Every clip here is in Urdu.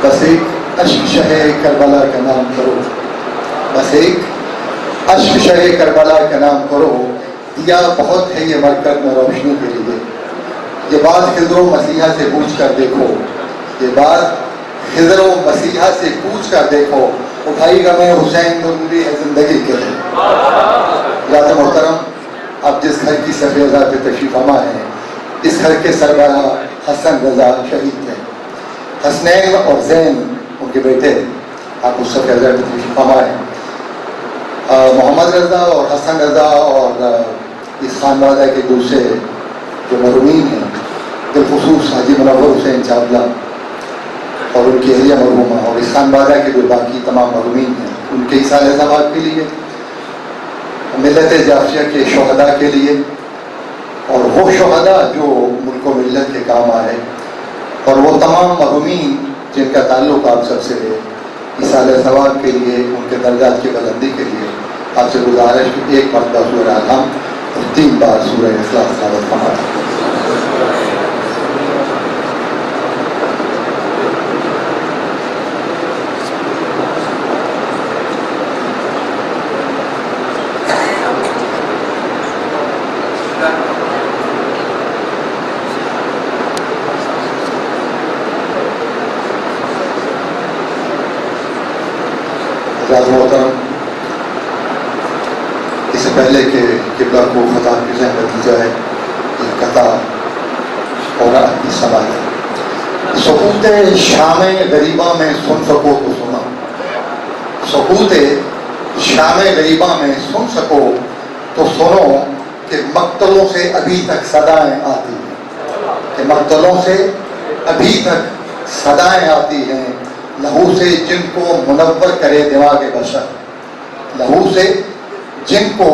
بس ایک اشک شہ کربلا کا نام کرو، بس ایک اشک شہ کربلا کا نام کرو، دیا بہت ہے یہ مرکز میں روشنی کے لیے. یہ بات خضر و مسیحا سے پوچھ کر دیکھو، یہ بات خضر و مسیحا سے پوچھ کر دیکھو، اٹھائی غم حسین ضروری ہے زندگی کے لیے. حضرات محترم، اب جس گھر کی سفیدہ پہ تشریف فرما ہے، اس گھر کے سربراہ حسن رضا شہید تھے. حسنین اور زین ان کے بیٹے، آپ اس سفیدہ پہ تشریف فرما ہے. محمد رضا اور حسن رضا اور اس خانوادہ کے دوسرے جو مرحومین ہیں، بالخصوص حاجی منور حسین چاولہ اور ان کی اہلیہ مرحومہ، اور اس خانوادہ کے جو باقی تمام مرحومین ہیں، ان کے ایصال ثواب کے لیے، ملت جعفریہ کے شہداء کے لیے، اور وہ شہداء جو ملک و ملت کے کام آئے، اور وہ تمام مرحومین جن کا تعلق آپ سب سے ہے، ایصال ثواب کے لیے، ان کے درجات کی بلندی کے لیے آپ سے گزارش کہ ایک مرتبہ سورہ الحمد اور 3 بار سورہ اخلاص تلاوت فرمائیں. محترم، اس سے پہلے کہ قبلہ کو خطاب کی زحمت دی جائے، ایک قطع اور اپنی سوال ہے. سکوت شام غریباں میں سن سکو تو سنا، سکوت شام غریباں میں سن سکو تو سنو کہ مقتلوں سے ابھی تک صدائیں آتی ہیں، کہ مقتلوں سے ابھی تک صدائیں آتی ہیں. لہو سے جن کو منور کرے دماغ بشر، لہو سے جن کو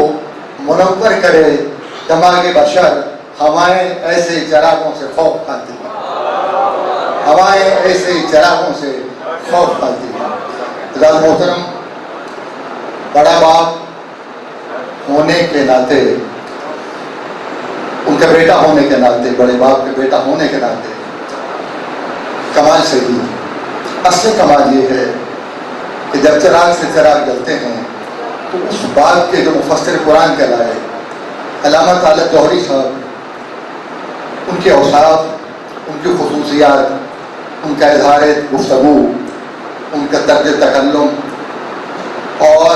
منور کرے دماغ بشر، ہوائیں ایسے چراغوں سے خوف کھاتی ہیں، ہوائیں ایسے چراغوں سے خوف کھاتی ہیں. حضرات محترم، بڑا باپ ہونے کے ناطے، ان کا بیٹا ہونے کے ناطے، بڑے باپ کے بیٹا ہونے کے ناطے، کمال سے ہی اصل کمال یہ ہے کہ جب چراغ سے چراغ جلتے ہیں تو اس بات کے جو مفسر قرآن کہلائے علامہ طالب جوہری صاحب، ان کے اوصاف، ان کی خصوصیات، ان کا اظہار گفتگو، ان کا طرز تکلم، اور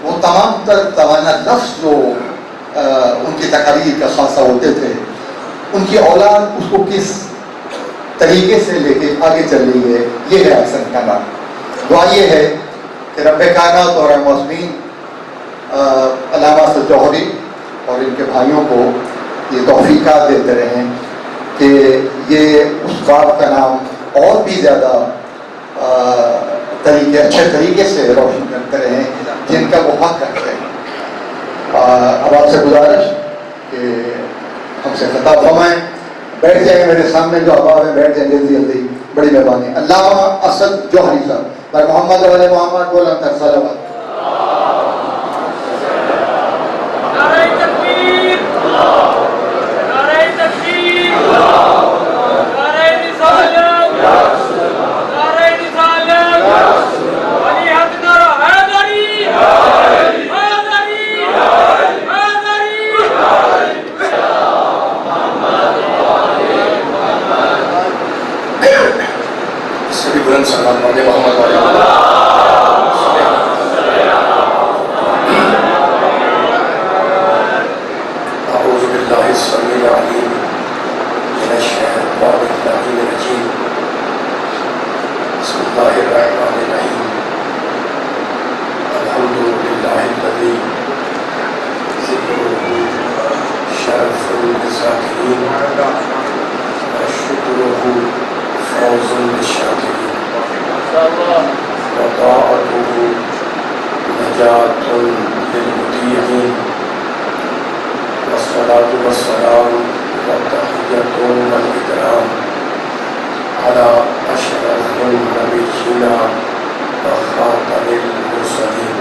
وہ تمام تر توانا لفظ جو ان کی تقریر کا خاصہ ہوتے تھے، ان کی اولاد اس کو کس طریقے سے لے کے آگے چل رہی ہے، یہ ہے احسن کا نام. دعا یہ ہے کہ رب کائنات اور معصومین علامہ اسد جوہری اور ان کے بھائیوں کو یہ توفیقات دیتے رہیں کہ یہ اس باپ کا نام اور بھی زیادہ اچھے طریقے سے روشن کرتے رہیں جن کا وہ حق رکھتے ہیں. اب آپ سے گزارش کہ ہم سے خطاب فرمائیں. بیٹھ جائیں، میرے سامنے جو احباب ہیں بیٹھ جائیں جلدی جلدی، بڑی مہربانی. علامہ اسد جوہری صاحب پر محمد علیہ محمد بولن تر صلوات. نعرہ تکبیر، نعرہ تکبیر، نعرہ رسالت، نعرہ رسالت، ولی حق نعرہ حیدری، حیدری، سبھی بلند سلام والے محمد والے اعوذ باللہ السمیع العلیم من الشیطان اللعین الرجیم بسم اللہ الرحمن الرحیم الحمد للہ الذی ذکرہ شرف للذاکرین وشکرہ فوز للشاکرین وطاعته نجاة للمطیعین والصلاة والسلام والتحیة والإکرام على أشرف النبیین وخاتم المرسلین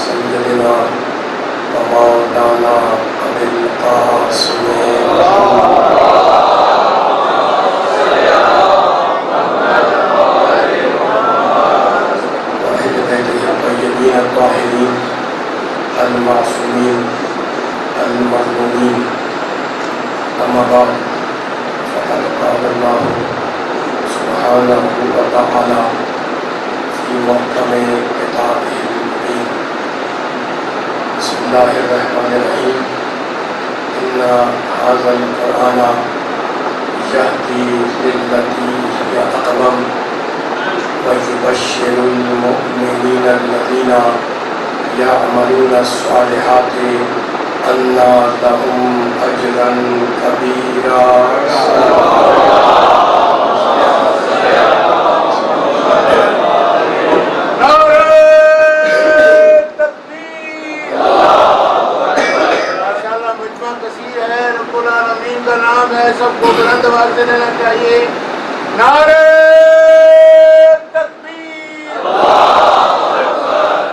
سیدنا ومولانا أبي القاسم سبحانہ و تعالی فی محکم کتابہ المبین بسم اللہ الرحمن الرحیم ان ھذا القرآن یہدی للتی ہی اقوم ویبشر المؤمنین الذین یعملون الصالحات ان لهم اجرا کبیرا. سب کو بلند آواز سے دینا چاہیے. نعرہ تکبیر،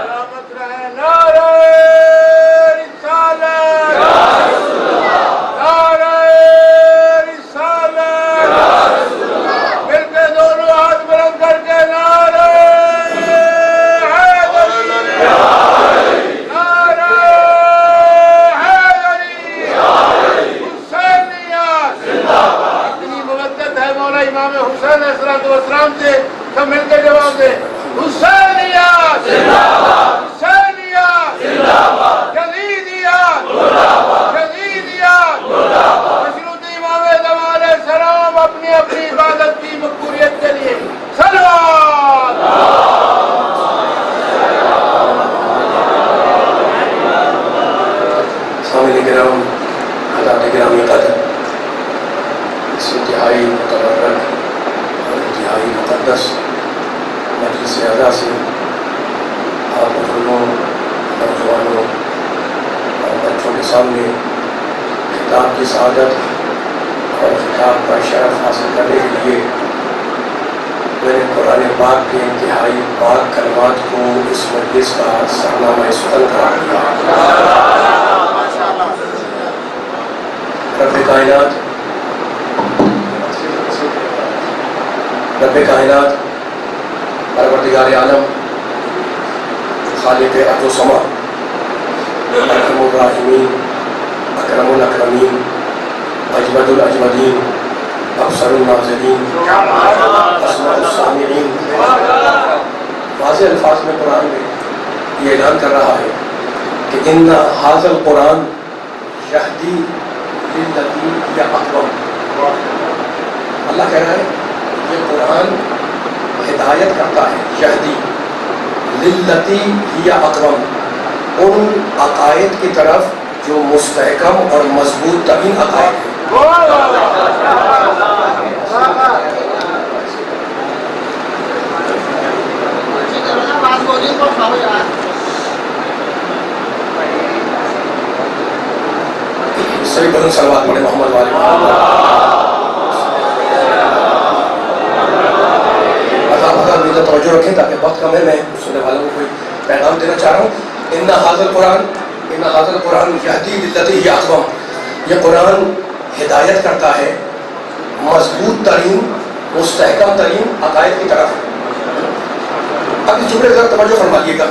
سلامت رہے. نعرہ رسالت، نعرہ رسالت. مل کے دونوں ہاتھ بلند کر کے نعرہ حیدری، نعرہ حیدری. حسینیت اتنی مودت ہے مولا امام حسین علیہ السلام سے. سب مل کے جواب دیں. حسینیت، حسینیت، یزیدیت، یزیدیت. مشروط امام زمان علیہ السلام اپنی اپنی عبادت کی مقبولیت کے لیے صلوات. سامعین کرام، حضرات گرامی قدر، اس انتہائی متبرک اور انتہائی مقدس مجلس اعلیٰ سے آپ بزرگوں، نوجوانوں اور بچوں کے سامنے خطاب کی سعادت اور خطاب کا شرف حاصل کرنے کے لیے میں نے قرآن پاک کے انتہائی پاک کلمات کو اس مجلس کا سرنامہ سخن قرار دیا. رب کائنات پروردگار عالم، خالق ارض و سما، ارحم الراحمین، اکرم الاکرمین، اجود الاجودین، ابصر الناظرین، اسمع السامعین، واضح الفاظ میں قرآن میں یہ اعلان کر رہا ہے کہ ان ھذا القرآن یہدی للتی ہی اقوم. اللہ کہہ رہا ہے یہ قرآن ہدایت کرتا ہے، یہدی للتی ہی اقوم، ان عقائد کی طرف جو مستحکم اور مضبوط ترین عقائد ہیں. اس سے بھی بلند صلوات پڑھے محمد والے محمد. اگر توجہ رکھیں تاکہ وقت کم ہے، میں سننے والوں کو کوئی پیغام دینا چاہ رہا ہوں. ان ھذا القرآن یہدی للتی ہی اقوم، یہ قرآن ہدایت کرتا ہے مضبوط ترین، مستحکم ترین عقائد کی طرف. اب اس جملے پر توجہ فرمائیے گا،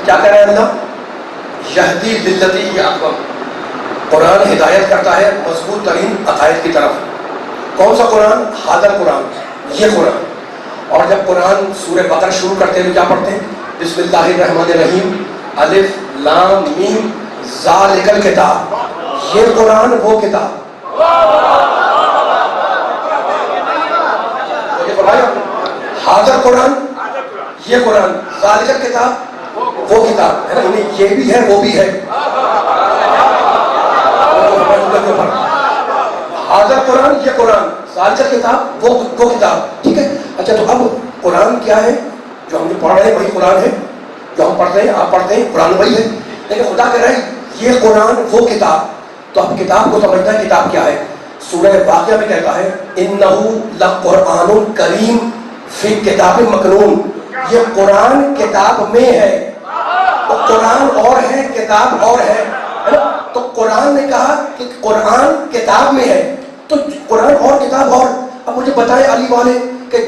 کیا کہہ رہا ہے اللہ؟ یہدی للتی ہی اقوم، قرآن ہدایت کرتا ہے مضبوط ترین عقائد کی طرف. کون سا قرآن؟ ھذا القرآن، یہ قرآن. اور جب قرآن سورہ بقرہ شروع کرتے ہیں کیا پڑھتے ہیں؟ بسم اللہ الرحمن الرحیم، الف لام میم ذالک الکتاب. یہ قرآن وہ کتاب، ھذا القرآن، یہ قرآن، ذالک الکتاب وہ کتاب ہے نا، انہیں یہ بھی ہے وہ بھی ہے. ھذا القرآن، یہ قرآن، ذالک الکتاب وہ کتاب. ٹھیک ہے. اچھا تو اب قرآن کیا ہے جو ہم پڑھ رہے ہیں؟ وہی قرآن ہے جو ہم پڑھ رہے ہیں، آپ پڑھتے ہیں، قرآن وہی ہے. لیکن خدا کہہ رہا ہے یہ قرآن وہ کتاب. تو اب کتاب کو سمجھنا ہے، کتاب کیا ہے؟ سورہ واقعہ میں کہتا ہے انہ لقرآن کریم فی کتاب مکنون. یہ قرآن کتاب میں ہے. تو قرآن اور ہے، کتاب اور ہے. تو قرآن نے کہا کہ قرآن کتاب میں ہے، تو قرآن اور کتاب اور. اب مجھے بتائیں علی والے کہ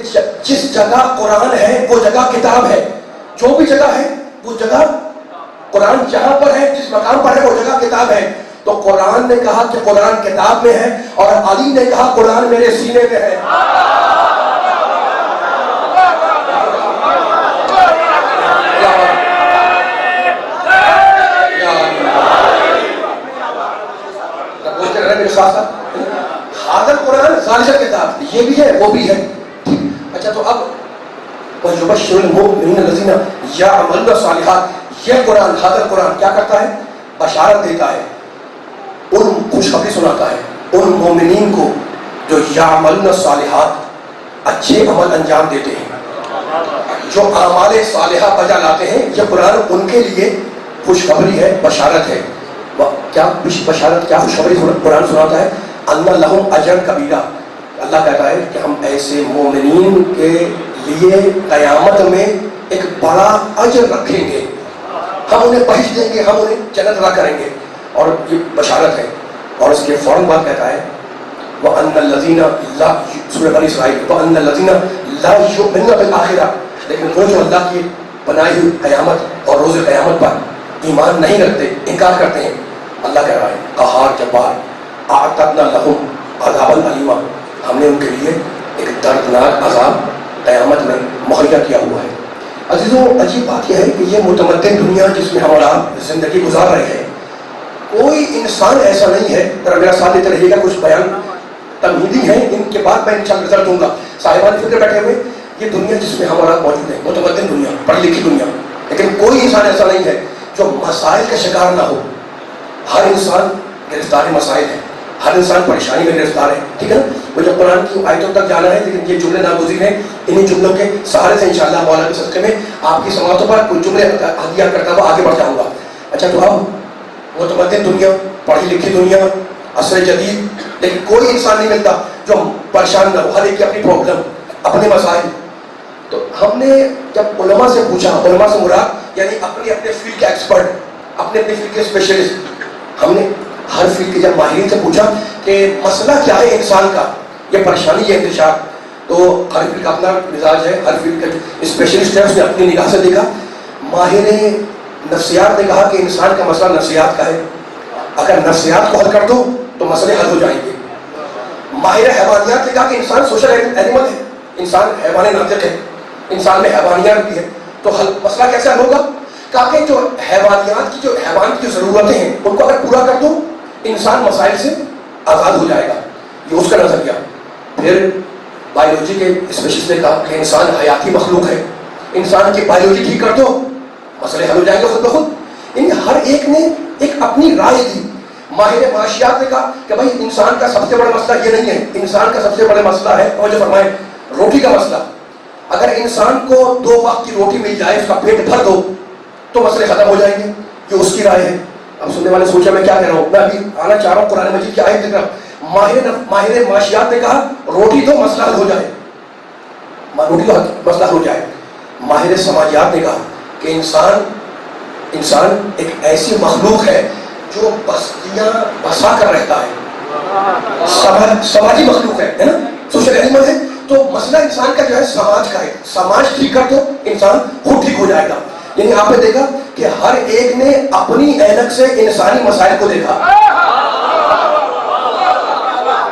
جس جگہ قرآن ہے وہ جگہ کتاب ہے. جو بھی جگہ ہے وہ جگہ قرآن جہاں پر ہے، جس مقام پر ہے وہ جگہ کتاب ہے. تو قرآن نے کہا کہ قرآن کتاب میں ہے، اور علی نے کہا قرآن میرے سینے میں ہے. ساتھ ساتھ حاضر قرآن ذالک کتاب یہ بھی ہے وہ بھی ہے ٹھیک. اچھا تو اب وَيُبَشِّرُ الْمُؤْمِنِينَ الَّذِينَ يَعْمَلُونَ الصَّالِحَاتِ یہ قرآن حاضر قرآن کیا کرتا ہے؟ بشارت دیتا ہے, ان خوشخبری سناتا ہے ان مومنین کو جو یعملون الصالحات اچھے عمل انجام دیتے ہیں, جو اعمال صالحہ بجا لاتے ہیں. یہ قرآن ان کے لیے خوشخبری ہے, بشارت ہے. کیا بشارت کیا خوشخبری قرآن سناتا ہے؟ ان لہم اجر کبیرہ. اللہ کہتا ہے کہ ہم ایسے مومنین کے لیے قیامت میں ایک بڑا اجر رکھیں گے, ہم انہیں بخش دیں گے, ہم انہیں جنت عطا کریں گے. اور یہ بشارت ہے. اور اس کے فوراً بعد کہتا ہے وَأَنَّ الَّذِينَ لَا سورہ بنی اسرائیل وَأَنَّ الَّذِينَ لَا يُؤْمِنُونَ بِالْآخِرَةِ لیکن وہ جو اللہ کی بنائی ہوئی قیامت اور روز قیامت پر ایمان نہیں رکھتے, انکار کرتے ہیں, اللہ کہہ رہا ہے قہار جبار اعتدنا لہم عذابا علیما, ہم نے ان کے لیے ایک دردناک عذاب قیامت میں مہیا کیا ہوا ہے. عزیزوں عجیب بات یہ ہے کہ یہ متمدن دنیا جس میں ہمارا زندگی گزار رہے ہیں, کوئی انسان ایسا نہیں ہے. ذرا میرا ساتھ دیتے رہیے گا, کچھ بیان تمہیدی ہیں, ان کے بعد میں انشاءاللہ نظر دوں گا. صاحبان فکر بیٹھے ہوئے, یہ دنیا جس میں ہمارا موجود ہے متمدن دنیا, پڑھی لکھی دنیا, لیکن کوئی انسان ایسا نہیں ہے جو مسائل کا شکار نہ ہو. ہر انسان گرفتار مسائل ہے, ہر انسان پریشانی میں گرفتار ہے. ٹھیک ہے نا, مجھے قرآن کی آیتوں تک جانا ہے, لیکن یہ جملے ناگزیر ہیں. انہیں جملوں کے سہارے سے انشاءاللہ مولا کے صدقے میں آپ کی سماعتوں پر کچھ جملے ہدیہ کرتا ہوا آگے بڑھ جاؤں گا. اچھا تو اب متمدن دنیا, پڑھی لکھی دنیا, عصر جدید, لیکن کوئی انسان نہیں ملتا جو پریشان نہ ہو. ہر ایک کی اپنی پرابلم, اپنے مسائل. تو ہم نے جب علماء سے پوچھا, علماء سے مراد یعنی اپنے فیلڈ کے ایکسپرٹ, اپنے فیلڈ کے اسپیشلسٹ, ہم نے ہر فیلڈ کے جب ماہرین سے پوچھا کہ مسئلہ کیا ہے انسان کا, یہ پریشانی, یہ انتشار. تو ہر فیلڈ کا اپنا مزاج ہے, ہر فیلڈ کا اسپیشلسٹ ہے, اس نے اپنی نگاہ سے دیکھا. ماہر نفسیات نے کہا کہ انسان کا مسئلہ نفسیات کا ہے, اگر نفسیات کو حل کر دو تو مسئلے حل ہو جائیں گے. ماہر حیوانیات نے کہا کہ انسان سوشل اینیمل ہے, انسان حیوان ناطق ہے, انسان میں حیوانیات بھی ہے, تو مسئلہ کیسے حل ہوگا؟ کہا کہ جو حیوانیات کی جو حیوان کی جو ضرورتیں ہیں ان کو اگر پورا کر دو انسان مسائل سے آزاد ہو جائے گا. یہ اس کا نظریہ. پھر بایولوجی کے اسپیشلسٹ نے کہا کہ انسان حیاتی مخلوق ہے, انسان کی بایولوجی ٹھیک کر دو مسئلے حل ہو جائیں گے خود بخود. ان ہر ایک نے ایک اپنی رائے دی. ماہر معاشیات نے کہا کہ بھائی انسان کا سب سے بڑا مسئلہ یہ نہیں ہے, انسان کا سب سے بڑا مسئلہ ہے, اور جو فرمائے روٹی کا مسئلہ. اگر انسان کو 2 وقت کی روٹی مل جائے, اس کا پیٹ بھر دو تو مسئلے ختم ہو جائیں گے. یہ اس کی رائے ہے. اب سننے والے سوچا میں کیا کہہ رہا ہوں, میں ابھی آنا چاہ رہا ہوں قرآن مجید کی آیت دیکھ رہا ہوں. ماہر معاشیات نے کہا روٹی تو مسئلہ حل ہو جائے, روٹی تو مسئلہ ہو جائے. ماہر سماجیات نے کہا کہ انسان ایک ایسی مخلوق ہے جو بستیاں بسا کر رہتا ہے, سماجی مخلوق ہے نا, سوشل اینیمل ہے. تو مسئلہ انسان کا جو ہے سماج کا ہے, سماج ٹھیک کر دو انسان خود ٹھیک ہو جائے گا. یعنی آپ نے دیکھا کہ ہر ایک نے اپنی اینک سے انسانی مسائل کو دیکھا.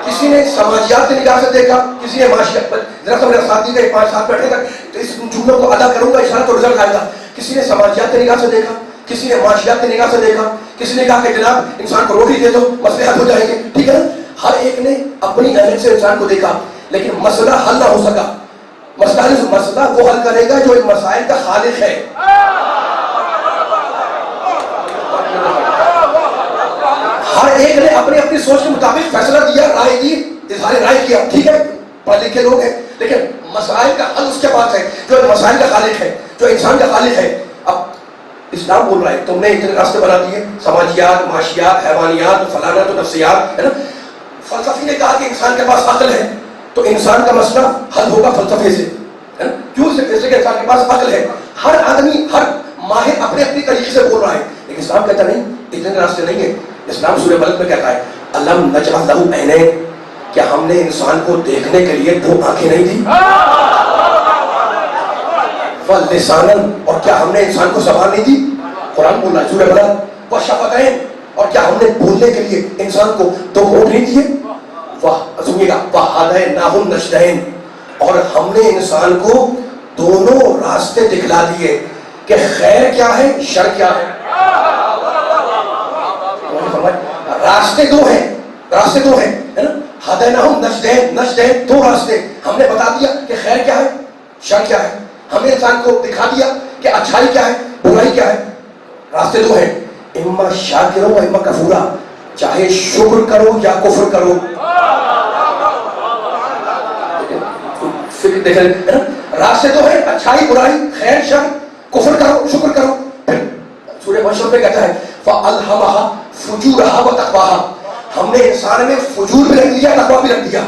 کسی نے سماجیات کی نگاہ سے دیکھا, کسی نے معاشیات. ذرا سا میرا ساتھی کا 5 ساتھ بیٹھے تک تو اس جملوں کو ادا کروں گا اشارہ تو رزلٹ آئے گا. کسی نے سماجیات کی نگاہ سے دیکھا, کسی نے معاشیات کی نگاہ سے دیکھا, کسی نے کہا کہ جناب انسان کو روٹی دے دو مسئلے حل ہو جائیں گے. ٹھیک ہے نا, ہر ایک نے اپنی اینک سے انسان کو دیکھا, لیکن مسئلہ حل نہ ہو سکا. مسئلہ وہ حل کرے گا جو ان مسائل کا خالق ہے. ہر ایک نے اپنی اپنی سوچ کے مطابق فیصلہ دیا, رائے دی, اظہار رائے کیا. ٹھیک ہے, پڑھے لکھے لوگ ہیں, لیکن مسائل کا حل اس کے پاس ہے جو ان مسائل کا خالق ہے, جو انسان کا خالق ہے. اب اسلام بول رہا ہے تم نے اتنے راستے بنا دیے, سماجیات, معاشیات, حیوانیات, فلانا تو نفسیات ہے نا. فلسفی نے کہا کہ انسان کے پاس عقل ہے, تو انسان کا مسئلہ حل ہوگا فلسفے سے. کیوں سے کہ انسان کے پاس عقل ہے. ہر آدمی, ہر ماہر اپنے اپنی طریقے سے بول رہا ہے, لیکن اسلام کہتا نہیں اتنے راستے نہیں ہے. اسلام سورہ بلد میں کہتا ہے الم نجعل لہ عینین, کیا ہم نے انسان کو دیکھنے کے لیے 2 آنکھیں نہیں دی, ولسانا, اور کیا ہم نے انسان کو زبان نہیں دی. قرآن بول رہا ہے سورہ بلد, وشفتین, اور کیا ہم نے بولنے کے لیے انسان کو 2 ہونٹ نہیں دیے. سنیے گا وہدیناہ النجدین, اور ہم نے انسان کو دونوں راستے دکھلا دیے کہ خیر کیا ہے شر کیا ہے. راستے 2 ہیں, راستے دو ہیں ہے نا, ہدیناہم نجدین, نجدین دو راستے. ہم نے بتا دیا کہ خیر کیا ہے, شر کیا ہے. ہم نے انسان کو دکھا دیا کہ اچھائی کیا ہے, برائی کیا ہے. راستے دو ہیں, اما شاکر و اما کفورا, چاہے شکر کرو یا کفر کرو. دیکھیں ہے نا, راستے دو ہیں, اچھائی برائی, خیر شر, کفر کرو شکر کرو. پھر سورہ محشر میں کہتا ہے فَأَلْهَمَهَا فُجُورَهَا وَتَقْوَاهَا, ہم نے انسان میں فجور بھی رکھ دیا, تقویٰ بھی رکھ دیا.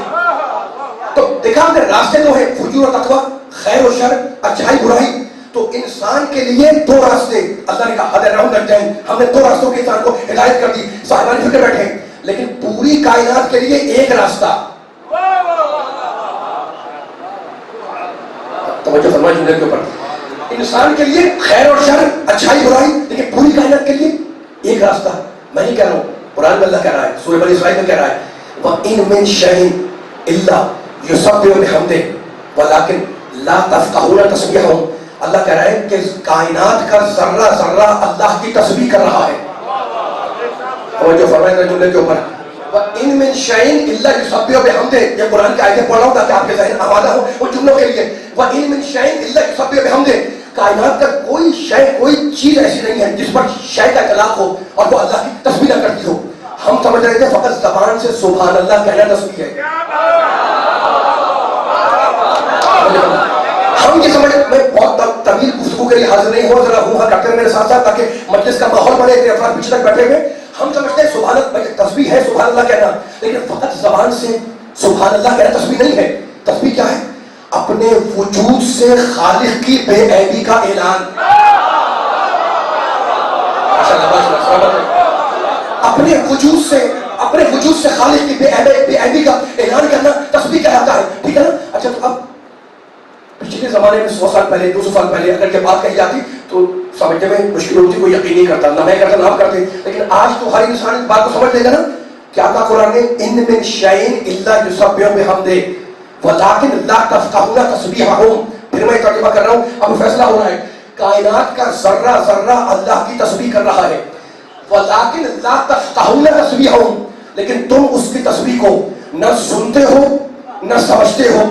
تو دیکھا کہ راستے دو ہیں, فجور و تقویٰ, خیر و شر, اچھائی برائی. تو انسان کے لیے دو راستے اللہ نے کہا ہدیناہم نجدین, ہم نے دو راستوں کے انسان کو ہدایت کر دی. صاحبان فکر بیٹھے, لیکن پوری کائنات کے لیے ایک راستہ. توجہ فرمائیں جملے کے اوپر. انسان کے لیے خیر اور شر, اچھائی برائی, لیکن پوری کائنات کے لیے ایک راستہ. میں نہیں کہہ رہا ہوں, قرآن میں اللہ کہہ رہا ہے, سورہ بنی اسرائیل میں کہہ رہا ہے وَإِن مِّن شَيْءٍ إِلَّا يُسَبِّحُ بِحَمْدِهِ وَلَٰكِن لَّا تَفْقَهُونَ تَسْبِيحَهُم. اللہ کہہ رہا ہے کہ کائنات کا ذرہ ذرہ اللہ کی تسبیح کر رہا ہے. توجہ فرمائیں ذرا جملے کے اوپر. وَإِن مِّن شَيْءٍ إِلَّا يُسَبِّحُ بِحَمْدِهِ, یہ قرآن کی آیتیں پڑھ رہا ہوں تاکہ آپ کے ذہن آمادہ ہو ان جملوں کے لیے. وَإِن مِّن شَيْءٍ إِلَّا يُسَبِّحُ بِحَمْدِهِ, کائنات کا کوئی شے, کوئی چیز ایسی نہیں ہے جس پر شے کا اطلاق ہو اور وہ اللہ کی تسبیح نہ کرتی ہو. ہم سمجھ رہے تھے فقط زبان سے سبحان اللہ کہنا تسبیح ہے. ہم یہ سمجھ, میں بہت طویل گفتگو کے لیے حاضر نہیں ہوں, ذرا ہوں کرتے ہیں میرے ساتھ ساتھ تاکہ مجلس کا ماحول بنے. اتنے افراد پیچھے تک بیٹھے ہوئے, ہم سمجھتے ہیں سبحان اللہ تسبیح ہے, سبحان اللہ کہنا, لیکن فقط زبان سے سبحان اللہ کہنا تسبیح نہیں ہے. تسبیح کیا ہے؟ اپنے وجود سے خالق کی بے عیبی کا اعلان. اپنے وجود سے خالق کی بے عیبی کا اعلان کرنا تسبیح کہلاتا ہے. ٹھیک ہے نا. اچھا, تو اب پچھلے زمانے میں 100 سال پہلے 200 سال پہلے اگر یہ بات کہی جاتی تو سمجھنے میں مشکل ہوتی, کوئی یقین نہیں کرتا, نہ میں کرتا نہ آپ کرتے. لیکن آج تو ہر انسان اس بات کو سمجھ لے گا نا. کیا کہا قرآن نے؟ ان من شیء الا یسبح بحمدہ ولکن لا تفقهون تسبیحهم. پھر میں ترجمہ کر رہا ہوں, اب فیصلہ ہو رہا ہے. کائنات کا ذرہ ذرہ اللہ کی تسبیح کر رہا ہے. ولکن لا تفقهون تسبیحهم, لیکن تم اس کی تسبیح کو نہ سنتے ہو نہ سمجھتے ہو.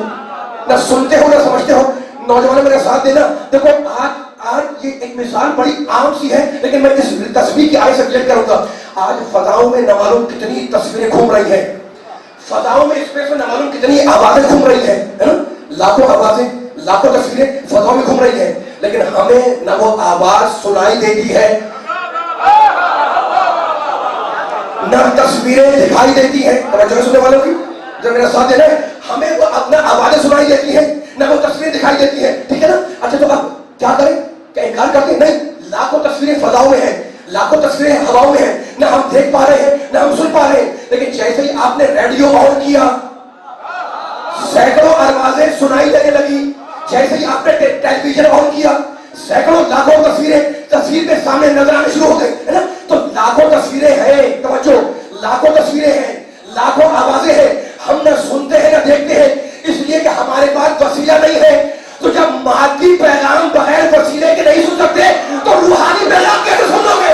نہ سنتے ہو نہ سمجھتے ہو. نوجوانوں میرے ساتھ دینا. دیکھو آج یہ ایک مثال بڑی عام سی ہے, لیکن میں اس تسبیح کی آیت سے کلیئر کروں گا. آج فضاؤں میں نہ معلوم کتنی تصویریں گھوم رہی ہیں, فضاؤں میں اسپیس میں نہ معلوم کتنی آوازیں گھوم رہی ہیں, ہے نا. لاکھوں آوازیں, لاکھوں تصویریں فضاؤں میں گھوم رہی ہیں, لیکن ہمیں نہ وہ آواز سنائی دیتی ہے نہ تصویریں دکھائی دیتی ہیں. توجہ سننے والوں کی جب میرا ساتھ دینا ہے, ہمیں وہ اپنا آوازیں سنائی دیتی ہیں نہ وہ تصویریں دکھائی دیتی ہیں. ٹھیک ہے نا. اچھا, تو اب کیا کریں؟ کیا انکار کرتے ہیں؟ نہیں. لاکھوں تصویریں فضاؤں میں ہیں, لاکھوں تصویریں ہواؤں میں ہیں, نہ ہم دیکھ پا رہے ہیں نہ ہم سن پا رہے ہیں. لیکن جیسے ہی آپ نے ریڈیو آن کیا سینکڑوں آوازیں سنائی دینے لگی. جیسے ہی آپ نے ٹیلی ویژن آن کیا سینکڑوں لاکھوں تصویریں تصویر کے سامنے نظر آنے شروع ہو گئی, ہے نا. تو لاکھوں تصویریں ہیں, توجہ, لاکھوں تصویریں ہیں, لاکھوں آوازیں ہیں, ہم نہ سنتے ہیں نہ دیکھتے ہیں, اس لیے کہ ہمارے پاس وسیلہ نہیں ہے. تو جب مادی پیغام بغیر وسیلے کے نہیں سن سکتے تو روحانی پیغام کیسے سنو گے؟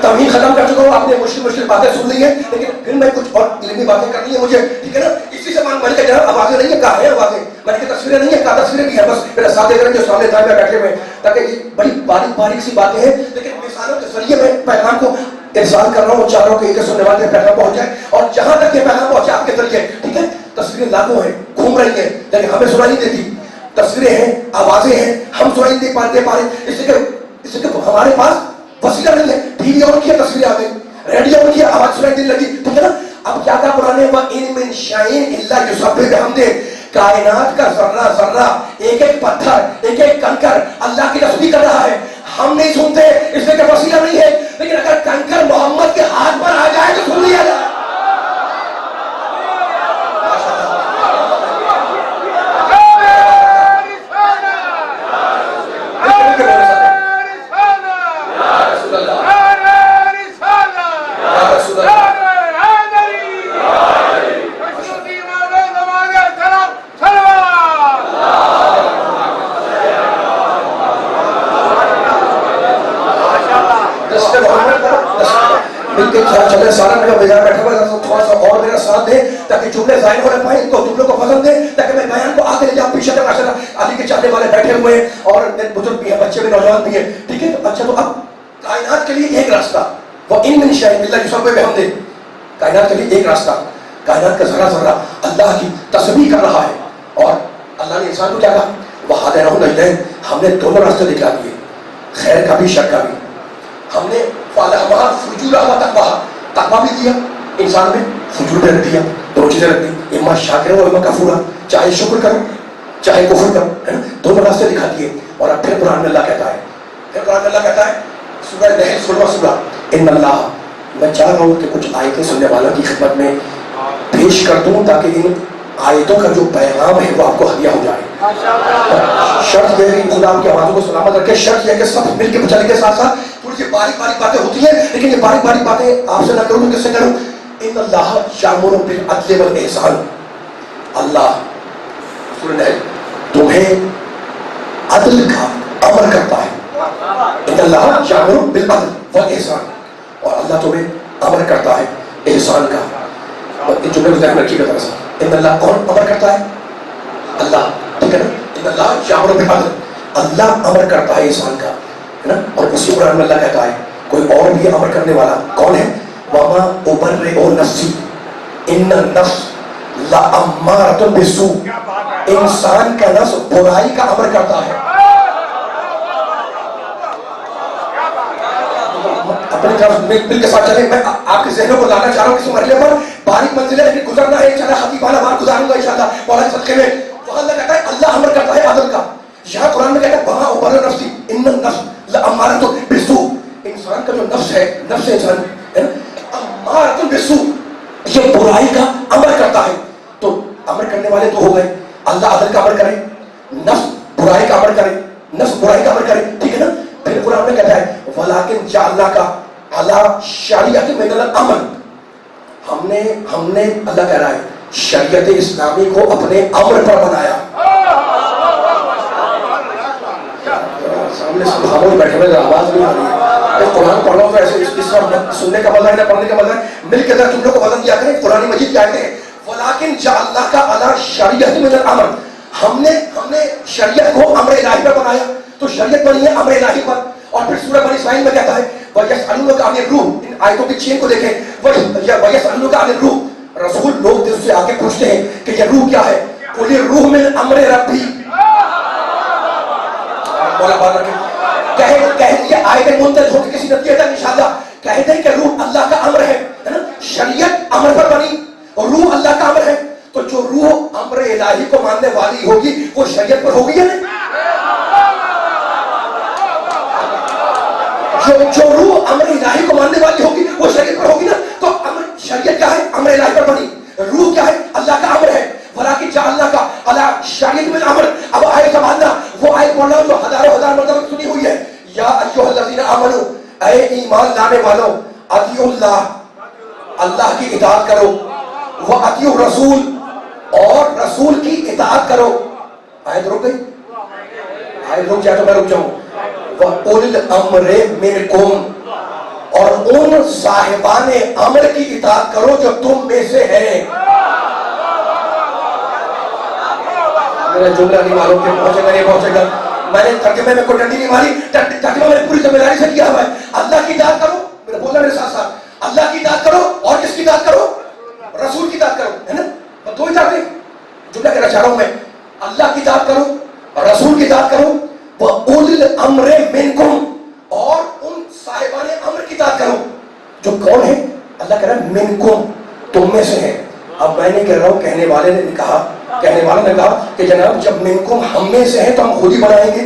تمہیں ختم کر چکا ہوں, آپ نے مشکل باتیں سن لی ہیں, لیکن پھر میں کچھ اور علمی باتیں کرنی ہے مجھے. ٹھیک ہے نا. اسی سے میں نے کہا جناب آوازیں نہیں ہے, کہاں ہیں آوازیں؟ میں نے کہا تصویریں نہیں ہے, کہاں تصویریں بھی ہیں. بس میرا ساتھ دے کر جو سامنے دائیں میں بیٹھے ہوئے, تاکہ یہ بڑی باریک باریک سی باتیں ہیں, لیکن مثالوں کے ذریعے میں پیغام کو ارسال کر رہا ہوں. چاہ رہا ہوں کہ ایک سننے والے پیغام پہنچ جائے, اور جہاں تک یہ پیغام پہنچے آپ کے ذریعے. ٹھیک ہے. تصویریں لاکھوں ہیں, گھوم رہی ہیں, لیکن ہمیں سنائی نہیں دیتی. تصویریں ہیں, آوازیں ہیں, ہم سنائی نہیں دے پا رہے, اس لیے کہ ہمارے پاس وسیلہ نہیں ہے. ٹی وی آن کیا تصویریں آ گئی, ریڈیو آن کیا آواز سنائی دینے لگی. ٹھیک ہے نا. اب کیا کہا قرآن نے؟ وَإِن مِّن شَيْءٍ إِلَّا يُسَبِّحُ بِحَمْدِهِ. کائنات کا ذرہ ذرہ, ایک ایک پتھر, ایک ایک کنکر اللہ کی تسبیح کر رہا ہے. ہم نہیں سنتے اس لیے کہ وسیلہ نہیں ہے، لیکن اگر کنکر محمد کے ہاتھ پر آ جائے تو سن لیا جائے. چلے سارا میرا بیدار بیٹھا ہوا تھوڑا سا اور میرا ساتھ دیں تاکہ جملے ظاہر ہو پائیں، تو جملوں کو پسند دیں تاکہ میں بیان کو آگے لے جاؤں. پیچھے تک ماشاء اللہ علی کے چاہنے والے بیٹھے ہوئے ہیں اور بزرگ بھی ہیں، بچے بھی، نوجوان بھی ہیں. ٹھیک ہے، اچھا تو اب کائنات کے لیے ایک راستہ، وہ ان من شیء الا یسبح بحمدہ. کائنات کے لیے ایک راستہ، کائنات کا ذرہ ذرہ اللہ کی تسبیح کر رہا ہے. اور اللہ نے انسان کو کیا کہا؟ وَهَدَيْنَاهُ النَّجْدَيْنِ. ہم نے دونوں راستے دکھا دیے، خیر کا بھی شر کا بھی. ہم نے فَأَلْهَمَهَا فُجُورَهَا وَتَقْوَاهَا. تقویٰ بھی دیا انسان میں، فجور بھی رکھ دیا، دونوں چیزیں رکھ دی. اما شاکر و اما کفورا، چاہے شکر کرو چاہے کفر کرو، ہے نا، دونوں راستے دکھا دیے. اور اب پھر قرآن میں اللہ کہتا ہے، سورہ نحل 16واں سورہ، ان اللہ، میں چاہ رہا ہوں کہ کچھ آیتیں سننے والوں کی خدمت میں پیش کر دوں تاکہ ان آیتوں کا جو پیغام ہے وہ آپ کو ہدیہ ہو جائے. شرط یہ ہے کہ خدا آپ کی آوازوں کو سلامت رکھے. شرط یہ ہے کہ سب مل کے چلنے کے ساتھ ساتھ تھوڑی سی باریک باریک باتیں ہوتی ہیں، لیکن یہ باریک باریک باتیں آپ سے نہ کروں تو کس سے کروں؟ ان اللہ یأمر بالعدل والإحسان. اللہ سورہ نحل تمہیں عدل کا امر کرتا ہے. ان اللہ یأمر بالعدل والإحسان، اور اللہ تمہیں امر کرتا ہے احسان کا. اور ان جملے کو ذہن رکھیے گا ذرا سا. ان اللہ کون امر کرتا ہے؟ اللہ. ٹھیک ہے نا، ان اللہ یأمر بالعدل، اللہ امر کرتا ہے احسان کا، ہے نا. اور اسی قرآن میں اللہ کہتا ہے کوئی اور بھی امر کرنے والا کون ہے؟ وَمَا أُبَرِّئُ نَفْسِي إِنَّ النَّفْسَ لَأَمَّارَةٌ بِالسُّوءِ. انسان کا نفس برائی کا امر کرتا ہے. اپنی طرف مل کے ساتھ چلیں. میں آپ کے ذہنوں کو لانا چاہ رہا ہوں کسی مرحلے پر، باریک منزل ہے لیکن گزرنا ہے انشاءاللہ. خطیبانہ بار گزاروں گا انشاءاللہ مولا کے صدقے میں. وہاں اللہ کہتا ہے اللہ امر کرتا ہے عدل کا. یہاں قرآن میں کہتا ہے وَمَا أُبَرِّئُ نَفْسِي إِنَّ النَّفْسَ لَأَمَّارَةٌ بِالسُّوءِ. انسان کا جو نفس ہے، نفس انسان ہے نا، امارۃ بالسوء، یہ برائی کا امر کرتا ہے. تو امر کرنے والے تو ہو گئے، اللہ عدل کا امر کرے، نفس برائی کا امر کرے، نفس برائی کا امر کرے. ٹھیک ہے نا. پھر قرآن میں کہتا ہے وَلَٰكِنْ جَعَلْنَاكَ عَلَىٰ شَرِيعَةٍ مِّنَ الْأَمْرِ. ہم نے اللہ کہہ رہا ہے شریعت اسلامی کو اپنے امر پر بنایا. سامنے سب خاموش بیٹھے ہوئے، آواز نہیں آ رہی ہے. قرآن پڑھ رہا ہوں تو ایسے اس وقت سننے کا مزہ ہے نہ پڑھنے کا مزہ ہے. مل کے ذرا جملوں کو وزن دیا کریں. قرآن مجید کی آیتیں ہیں وَلَٰكِنْ جَعَلْنَاكَ عَلَىٰ شَرِيعَةٍ مِّنَ الْأَمْرِ. ہم نے شریعت کو امر الہی پر بنایا. تو شریعت بنی ہے امر الہی پر. اور پھر سورہ بنی اسرائیل میں کہتا ہے وَيَسْأَلُونَكَ عَنِ الرُّوحِ. ان آیتوں کی چین کو دیکھیں. وَيَسْأَلُونَكَ عَنِ الرُّوحِ. رسول لوگ دل سے آگے پوچھتے ہیں کہ یہ روح کیا ہے؟ قُلِ الرُّوحُ مِنْ أَمْرِ رَبِّي. مولا بات رکھیں. کہہ دیا آیت منتج ہو کے کسی نتیجے تک انشاءاللہ کہہ دیں کہ روح اللہ کا امر ہے نا. شریعت امر پر بنی اور روح اللہ کا امر ہے. تو جو روح امر الہی کو ماننے والی ہوگی وہ شریعت پر ہوگی یا نہیں؟ جو روح امر الہی کو ماننے والی ہوگی وہ شریعت پر ہوگی نا. تو شریعت کیا ہے؟ امر الہی پر بنی. روح کیا ہے؟ اللہ کا امر ہے. وَلَٰكِنْ جَعَلْنَاكَ عَلَىٰ شَرِيعَةٍ مِّنَ الْأَمْرِ. اب آیت سنبھالنا، وہ آیت پڑھ رہا ہوں جو ہزاروں مرتبہ سنی ہوئی ہے. یا ایھا الذین آمنوا، اے ایمان لانے والوں، اطیعوا اللہ، اللہ کی اطاعت کرو، وَاطیعوا الرسول، اور رسول کی اطاعت کرو. آیت رک گئی؟ آیت رک جائے تو میں رک جاؤں. وَأُولِي الْأَمْرِ مِنْکُمْ، اور ان صاحبان امر کی اطاعت کرو جو تم میں سے ہیں. میرا جملہ نہیں معلوم کہ پہنچے گا نہیں پہنچے گا. میں نے ترجمے میں کوئی ڈنڈی نہیں ماری، ترجمہ میں نے پوری ذمہ داری سے کیا ہوا ہے. اللہ کی اطاعت کرو، میرا بولنا میرے ساتھ ساتھ، اللہ کی اطاعت کرو. اور کس کی اطاعت کرو؟ رسول کی اطاعت کرو، ہے نا. دو اطاعتیں جملہ کہنا چاہ رہا ہوں میں. اللہ کی اطاعت کرو، رسول کی اطاعت کرو. وَأُولِي الْأَمْرِ مِنْکُمْ، اور ان صاحبان امر کی اطاعت کرو جو کون ہے؟ اللہ کہہ رہا ہے منکم، تم میں سے ہیں. اب میں نہیں کہہ رہا ہوں، کہنے والے نے کہا کہ جناب جب منکم ہم میں سے ہیں تو ہم خود ہی بنائیں گے.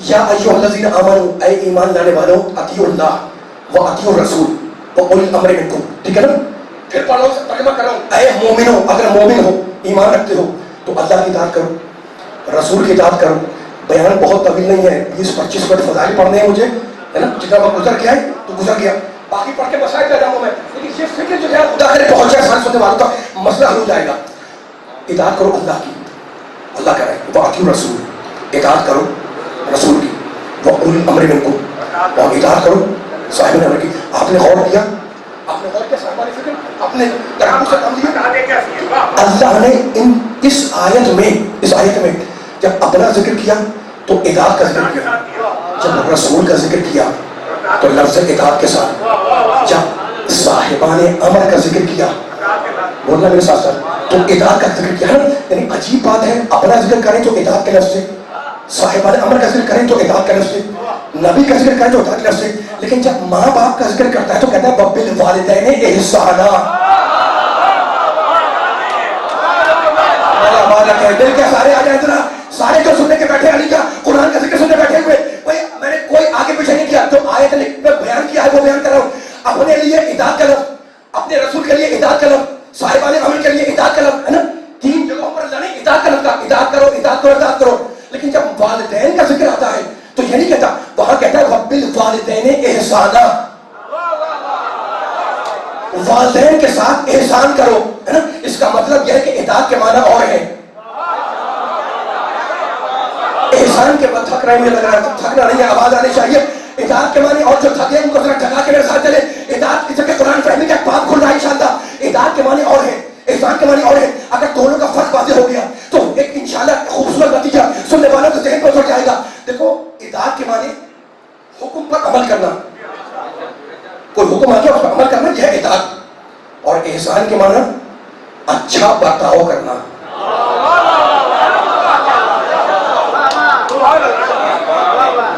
یا ایھا الذین آمنوا، اے ایمان لانے والوں، اطیعوا اللہ و اطیعوا الرسول و اولی الامر منکم. ٹھیک ہے نا؟ پھر پڑھ لو، ترجمہ کر رہا ہوں. اے مومنو، اگر مومن ہو، ایمان رکھتے ہو تو اللہ کی اطاعت کرو، رسول کی اطاعت کرو. بیان بہت طویل نہیں ہے، 20-25 منٹ فضائل پڑھنے ہیں مجھے، ہے نا؟ جتنا وقت گزر گیا ہے تو گزر گیا، باقی پڑھ کے مسائل پہ جاؤں میں. لیکن یہ فکر جو ہے خدا کرے پہنچ جائے سائنس ہونے والوں کا مسئلہ حل ہو جائے گا. اطاعت کرو اللہ کی، اللہ کہہ رہا ہے واطیعوا الرسول، اطاعت کرو رسول کی، وَأُولِي الْأَمْرِ مِنْكُمْ، اور اطاعت کرو صاحب امر کی. آپ نے غور کیا؟ آپ نے غور کیا صاحبان فکر؟ آپ نے ترابو سے کام لیا؟ اللہ نے اس آیت میں جب اپنا ذکر کیا تو اطاعت کا ذکر کیا، جب رسول کا ذکر کیا تو لفظ اطاعت کے ساتھ، جب صاحبان امر کا ذکر کیا، بولنا میرے ساتھ ساتھ، تو اطاعت کا ذکر کیا. یعنی عجیب بات ہے، اپنا ذکر کریں تو اطاعت کے لفظ سے، صاحبان امر کا ذکر کریں تو اطاعت کے لفظ سے، نبی کا ذکر کریں تو اطاعت کے لفظ سے. لیکن جب ماں باپ کا ذکر کرتا ہے تو کہتا ہے وَبِالْوَالِدَيْنِ إِحْسَانًا. دل کے سارے آ جائیں ذرا، سارے جو سننے کے بیٹھے علی کا قرآن کا ذکر سننے بیٹھے ہوئے، میں نے کوئی آگے پیچھے نہیں کیا، جو آیت میں بیان کیا ہے وہ بیان کر رہا ہوں. اپنے لیے اطاعت کا لفظ، اپنے رسول کے لیے اطاعت کا لفظ، صاحبان امر کے لیے اطاعت کا لفظ، ہے نا؟ 3 جگہوں پر اللہ نے اطاعت کا لفظ کہا، اطاعت کرو اطاعت کرو اطاعت کرو. لیکن جب والدین کا ذکر آتا ہے تو یہ نہیں کہتا، وہاں کہتا ہے وَبِالْوَالِدَيْنِ إِحْسَانًا، والدین کے ساتھ احسان کرو، ہے نا؟ اس کا مطلب یہ ہے کہ اطاعت کے معنی اور ہے. احسان کے بعد تھک رہے ہیں، مجھے لگ رہا ہے تھکنا نہیں ہے، آواز آنی چاہیے. اطاعت کے معنی، اور جو تھکے ان کو ذرا جگا کے میرے ساتھ چلے. اطاعت اس کے قرآن فہمی کا ایک بات کھل رہا ہے انشاءاللہ. اطاعت کے معنی اور ہے، احسان کے معنی اور ہے. اگر دونوں کا فرق واضح ہو گیا تو ایک انشاءاللہ خوبصورت نتیجہ سننے والوں کے ذہن پر اتر جائے گا. دیکھو، اطاعت کے معنی حکم پر عمل کرنا، کوئی حکم آ گیا اس پر عمل کرنا، یہ ہے اطاعت. اور احسان کے معنی اچھا برتاؤ کرنا.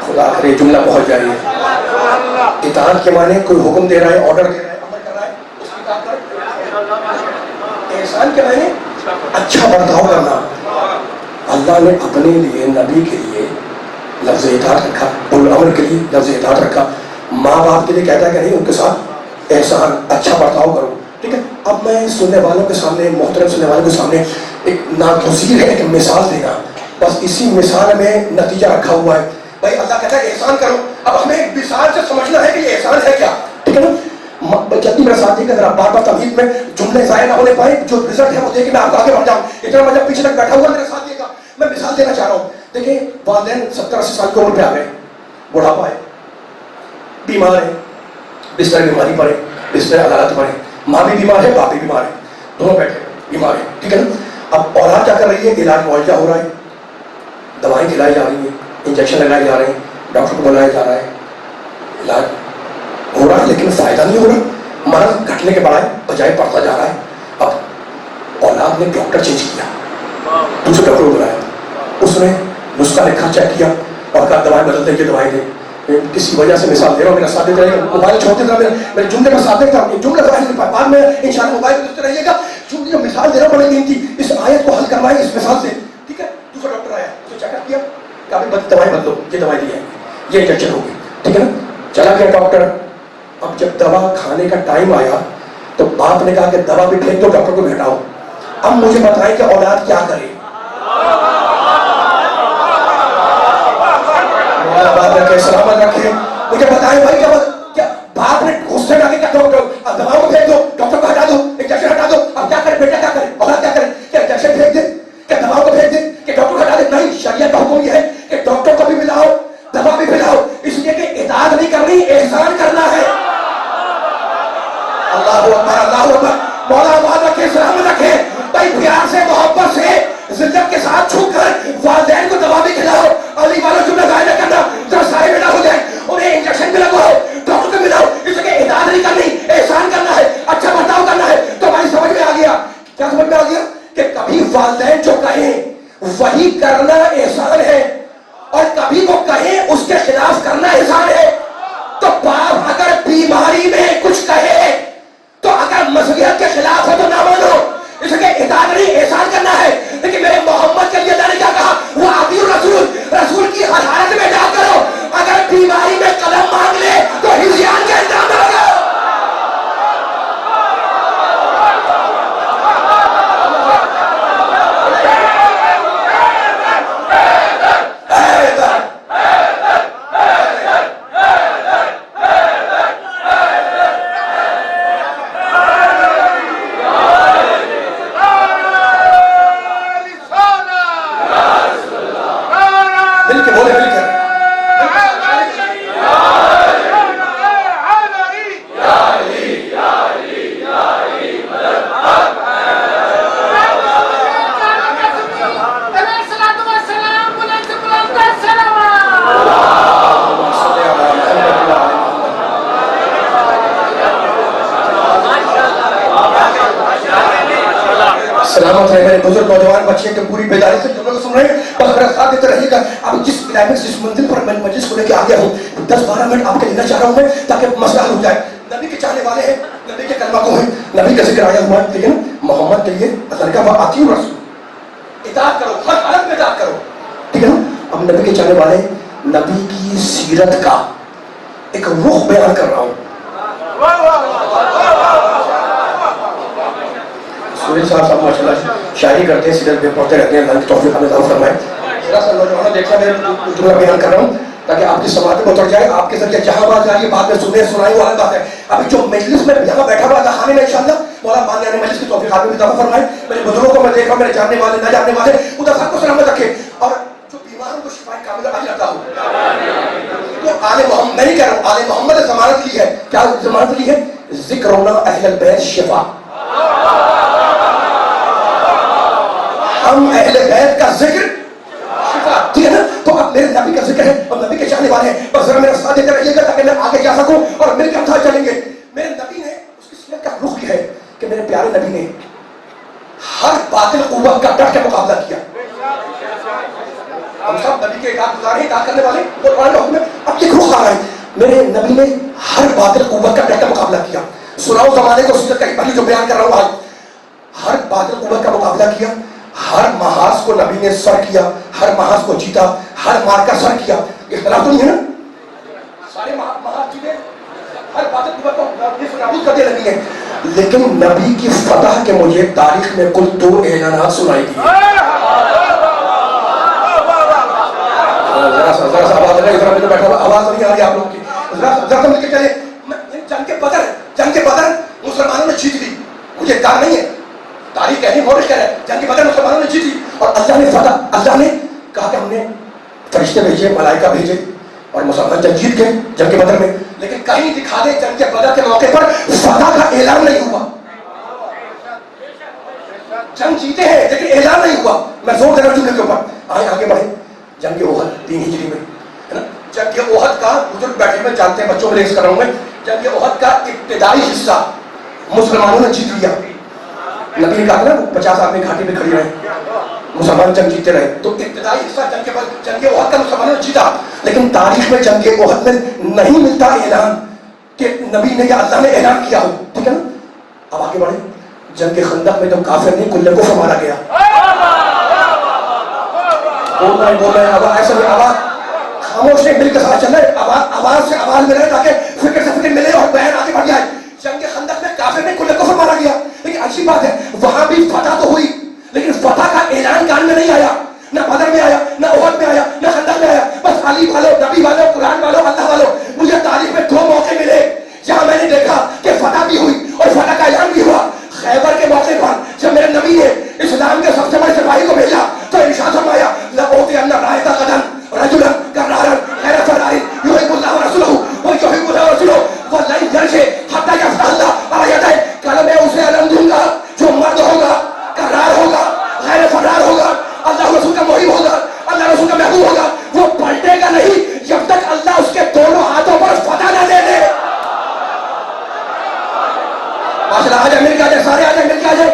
خدا کرے جملہ پہنچ جائے. اطاعت کے معنی کوئی حکم دے رہا ہے، آرڈر دے رہا ہے، عمل کر رہا ہے، اس کی اطاعت کرو. احسان کے معنی اچھا برتاؤ کرنا. اللہ نے اپنے لیے، نبی کے لیے لفظ اطاعت رکھا، الامر کے لیے لفظ اطاعت رکھا. ماں باپ کے لیے کہتا ہے کہ نہیں، ان کے ساتھ احسان، اچھا برتاؤ کرو. ٹھیک ہے. اب میں سننے والوں کے سامنے، محترم سننے والوں کے سامنے ایک ناگزیر ہے ایک مثال دینا، بس اسی مثال میں نتیجہ رکھا ہوا ہے. بھائی اللہ کہتا ہے احسان کرو، اب ہمیں ایک مثال سے سمجھنا ہے کہ یہ احسان ہے کیا. ٹھیک ہے نا؟ جلدی میرا ساتھ دیکھیں ذرا، بار بار تمہید میں جملے ضائع نہ ہونے پائے، جو رزلٹ ہے وہ دیکھ کے میں آپ کو آگے بڑھ جاؤں. اتنا میں جب پیچھے تک بیٹھا ہوا میرے ساتھ دیکھا، میں مثال دینا چاہ رہا ہوں. دیکھیں، والدین 70-80 سال کی عمر پہ آ گئے، بڑھاپا ہے، بیمار ہے، بستر بیماری پڑے، بستر عدالت پڑے، ماں بھی بیمار ہے، باپ بھی بیمار ہے، دونوں بیٹھے بیمار ہیں. ٹھیک ہے نا؟ اب اولاد کیا کر رہی ہے؟ علاج معالجہ ہو رہا ہے، دوائیں کھلائی جا رہی ہیں، انجیکشن لگائے جا رہے ہیں، ڈاکٹر کو بلایا جا رہا ہے، علاج ہو رہا ہے، لیکن فائدہ نہیں ہو رہا. مرض گھٹنے کے بجائے بڑھتا جا رہا ہے. اب اولاد نے ڈاکٹر چینج کیا، دوسرے ڈاکٹر کو بلایا، اس نے نسخہ لکھا، چیک کیا اور کہا دوائیں بدل دیں، یہ دوائیں دیں. کسی وجہ سے مثال دے رہا ہوں، میرا ساتھ دیتے رہیے گا. موبائل چھوڑتے تھا میرے جملے میں ساتھ دیتا ہوں، جملہ بعد میں انشاءاللہ موبائل پہ دیتے رہیے گا. جو مثال دے رہا ہوں بڑی قیمتی، اس آیت کو حل کرنا ہے اس مثال سے. ٹھیک ہے. دوسرا ڈاکٹر آیا، اسے چیک اپ کیا، کہ دوائی بدلو، یہ دوائی دی ہے، یہ انجیکشن ہوگی. ٹھیک ہے نا؟ چلا گیا ڈاکٹر. اب جب دوا کھانے کا ٹائم آیا تو باپ نے کہا کہ دوا بھی پھینک دو، ڈاکٹر کو بھیجاؤ. اب مجھے بتائیں کہ اولاد کیا کرے؟ بات رکھے، سلامت رکھے. مجھے بتائیں بھائی، کیا باپ نے غصے میں آ کے کہا ڈاکٹر دواؤں کو پھینک دو، ڈاکٹر کو ہٹا دو، انجیکشن ہٹا دو. اب کیا کرے بیٹا، کیا کرے اولاد، کیا کرے؟ کیا انجیکشن پھینک دے، کیا دواؤں کو پھینک دے، کہ ڈاکٹر کو ہٹا دے؟ نہیں، شریعت کا حکم یہ ہے کہ ڈاکٹر کو بھی ملاؤ، دوا بھی پلاؤ، اس لیے کہ اطاعت نہیں کرنی، احسان کرنا ہے. اللہ اکبر، اللہ اکبر. مولا آباد رکھے، سلامت رکھے. بھائی پیار سے، محبت سے، ذلت کے ساتھ چھو کر والدین کو دوا بھی کھلاؤ. علی والا جملہ ضائع نہ کرنا، ذرا سارے بنا ہو جائے. انہیں انجیکشن بھی لگواؤ، ڈاکٹر کو ملاؤ، اس لیے کہ اطاعت نہیں کرنی، احسان کرنا ہے، اچھا برتاؤ کرنا ہے. تو ہماری سمجھ میں آ گیا، کیا سمجھ میں آ گیا؟ کہ کبھی والدین جو کہیں وہی کرنا احسان ہے، اور کبھی وہ کہیں اس کے خلاف کرنا احسان ہے. تو باپ اگر بیماری میں کچھ کہے تو اگر مصلحت کے خلاف ہو تو نہ مانو، اس لیے اطاعت نہیں، احسان کرنا ہے. لیکن میرے محمد کے لیے اللہ نے کیا کہا؟ وہ اطیعوا الرسول، رسول کی حالت میں جا کر اگر بیماری میں قلم مانگ لے تو ہزیان کا الزام نہ لگا. مل کے بولے, مل کے. سلامت رہے میرے بزرگ نوجوان بچے کے پوری بیداری سے جملوں کو سن رہے ہیں. بس میرا ساتھ دیتے رہیے گا. اب جس کلائمیکس جس منزل پر میں مجلس کو لے کے آ گیا ہوں 10-12 منٹ آپ کے لینا چاہ رہا ہوں میں تاکہ مسئلہ حل ہو جائے. نبی کے چاہنے والے ہیں, نبی کے کلمہ کو ہیں, نبی کا ذکر آیا ہوا ہے, لیکن محمد کے لیے اللہ کا واقعی رسول اطاعت کرو, ہر حالت میں اطاعت کرو, ٹھیک ہے نا. اب نبی کے چاہنے والے نبی کی سیرت کا ایک رخ بیان کر رہا ہوں. سورج صاحب ماشاءاللہ شاعری کرتے ہیں, سیرت میں پڑھتے رہتے ہیں, اللہ کی توفیق ہمیں عطا فرمائے. ذرا سا نوجوانوں دیکھا میں جملہ بیان کر رہا ہوں تاکہ آپ کی سماعت میں اتر جائے. آپ کے ذریعے جہاں بات جائے بعد میں سنیں سنائیں وہ الگ بات ہے. ابھی جو مجلس میں یہاں بیٹھا ہوا تھا خانے میں انشاءاللہ مولا مان یعنی مجلس کی توفیق آپ بھی عطا فرمائے. میرے بزرگوں کو میں دیکھ رہا ہوں, میرے جاننے والے نہ جاننے والے, خدا سب کو سلامت رکھے اور جو بیماروں کو شفا کاملہ عطا ہو. تو آل محمد میں نہیں کہہ رہا ہوں, آل محمد نے ضمانت لی ہے. کیا ضمانت لی ہے؟ ذکرنا اہل البیت شفا. ہم اہل بیت کا ذکر شفا, ٹھیک ہے نا. تو اب میرے نبی کا ذکر ہے اور نبی کے چاہنے والے ہیں, بس ذرا میرا ساتھ دیتے رہیے گا تاکہ میں آگے جا سکوں اور مل کے ساتھ چلیں گے. میرے نبی نے اس کی سیرت کا رخ یہ ہے کہ میرے پیارے نبی نے ہر باطل قوت کا ڈٹ کے مقابلہ کیا. ہم سب نبی کے اطاعت گزار ہیں, اطاعت کرنے والے, اور قرآن حکم میں اب یہ رخ آ رہا ہے. میرے نبی نے ہر باطل قوت کا ڈٹ کے مقابلہ کیا. سناؤ زمانے کو سیرت کا پہلی جو بیان کر رہا ہوں آج. ہر باطل قوت کا مقابلہ کیا, ہر محاذ کو نبی نے سر کیا, ہر محاذ کو جیتا, ہر مار کا سر کیا. اختلاف تو نہیں ہے نا, سارے محاذ جیتے, ہر باطل قوت کو نابود کر دیا نبی نے. لیکن نبی کی فتح کے مجھے تاریخ میں کل 2 اعلانات سنائی دی. ذرا سا آواز ہے, ذرا میں بیٹھا ہوا آواز نہیں آ رہی آپ لوگوں کی. ذرا مل کے چلے. جنگ کے بدر مسلمانوں نے جیت لی, مجھے ادعا نہیں ہے, تاریخ کہنی مورش کہہ رہا ہے. جنگ کے بدر مسلمانوں نے جیتی اور اللہ نے فتح, اللہ نے کہا کہ ہم نے فرشتے بھیجے, ملائکہ بھیجے اور مسلمان جنگ جیت گئے جنگ کے بدر میں. لیکن کہیں دکھا دیں جنگ کے بدر کے موقع پر فتح کا اعلان نہیں ہوا. جنگ جیتے ہیں لیکن اعلان نہیں ہوا. میں زور دے رہا ہوں جملے کے اوپر, آگے بڑھیں. جنگ احد 3 ہجری میں ہے نا. جنگ احد کا بزرگ بیٹھے میں جانتے ہیں, بچوں میں ریس کر رہا ہوں میں. جنگ احد کا ابتدائی حصہ مسلمانوں نے جیت لیا. نبی نے کہا نا 50 آدمی گھاٹی میں کھڑی رہے, مسلمان جنگ جیتے رہے. تو ابتدائی حصہ جنگ احد کا مسلمانوں نے جیتا. لیکن تاریخ میں جنگ احد میں نہیں ملتا اعلان کہ نبی نے یا اللہ نے اعلان کیا ہو, ٹھیک ہے نا. اب آگے بڑھیں. جنگ خندق میں جب کافر نہیں کل کو مارا گیا. بول رہے ہیں آواز ایسا نہیں, آواز خاموش نہیں, مل کے ساتھ چل رہے, آواز سے آواز ملے تاکہ فکر سے فکر ملے اور بیان آگے بڑھ جائے. جنگ خندق میں کافر نہیں کل کو مارا گیا. لیکن اچھی بات ہے وہاں بھی فتح تو ہوئی, لیکن فتح کا اعلان کان میں نہیں آیا, نہ بدر میں آیا, نہ احد میں آیا, نہ خندق میں آیا. بس علی والوں, نبی والوں, قرآن والوں, اللہ والوں, مجھے تاریخ میں 2 موقع ملے جہاں میں نے دیکھا کہ فتح بھی ہوئی اور فتح کا اعلان بھی ہوا. خیبر کے موقع پر جب میرے نبی نے اسلام کے سب سے بڑے سپاہی کو بھیجا تو ارشاد فرمایا لَأُعْطِيَنَّ رَائِدَ غَدًا رَجُلًا كَرَّارًا غَيْرَ فَرَّارٍ يُحِبُّ اللَّهَ وَرَسُولَهُ وَيُحِبُّ اللَّهُ وَرَسُولُهُ وَلَن يَرْجِعَ حَتَّى يَفْتَحَ اللَّهُ عَلَى يَدَيْهِ. کل میں اسے علم دوں گا جو مرد ہوگا, کرار ہوگا, غیر فرار ہوگا, اللہ رسول کا محب ہوگا, اللہ رسول کا محبوب ہوگا. وہ پلٹے گا نہیں جب تک اللہ اس کے دونوں ہاتھوں پر فتح نہ دے دے. ماشاءاللہ, آ جائے مل کے, آ جائے سارے, آ جائے مل کے, آ جائے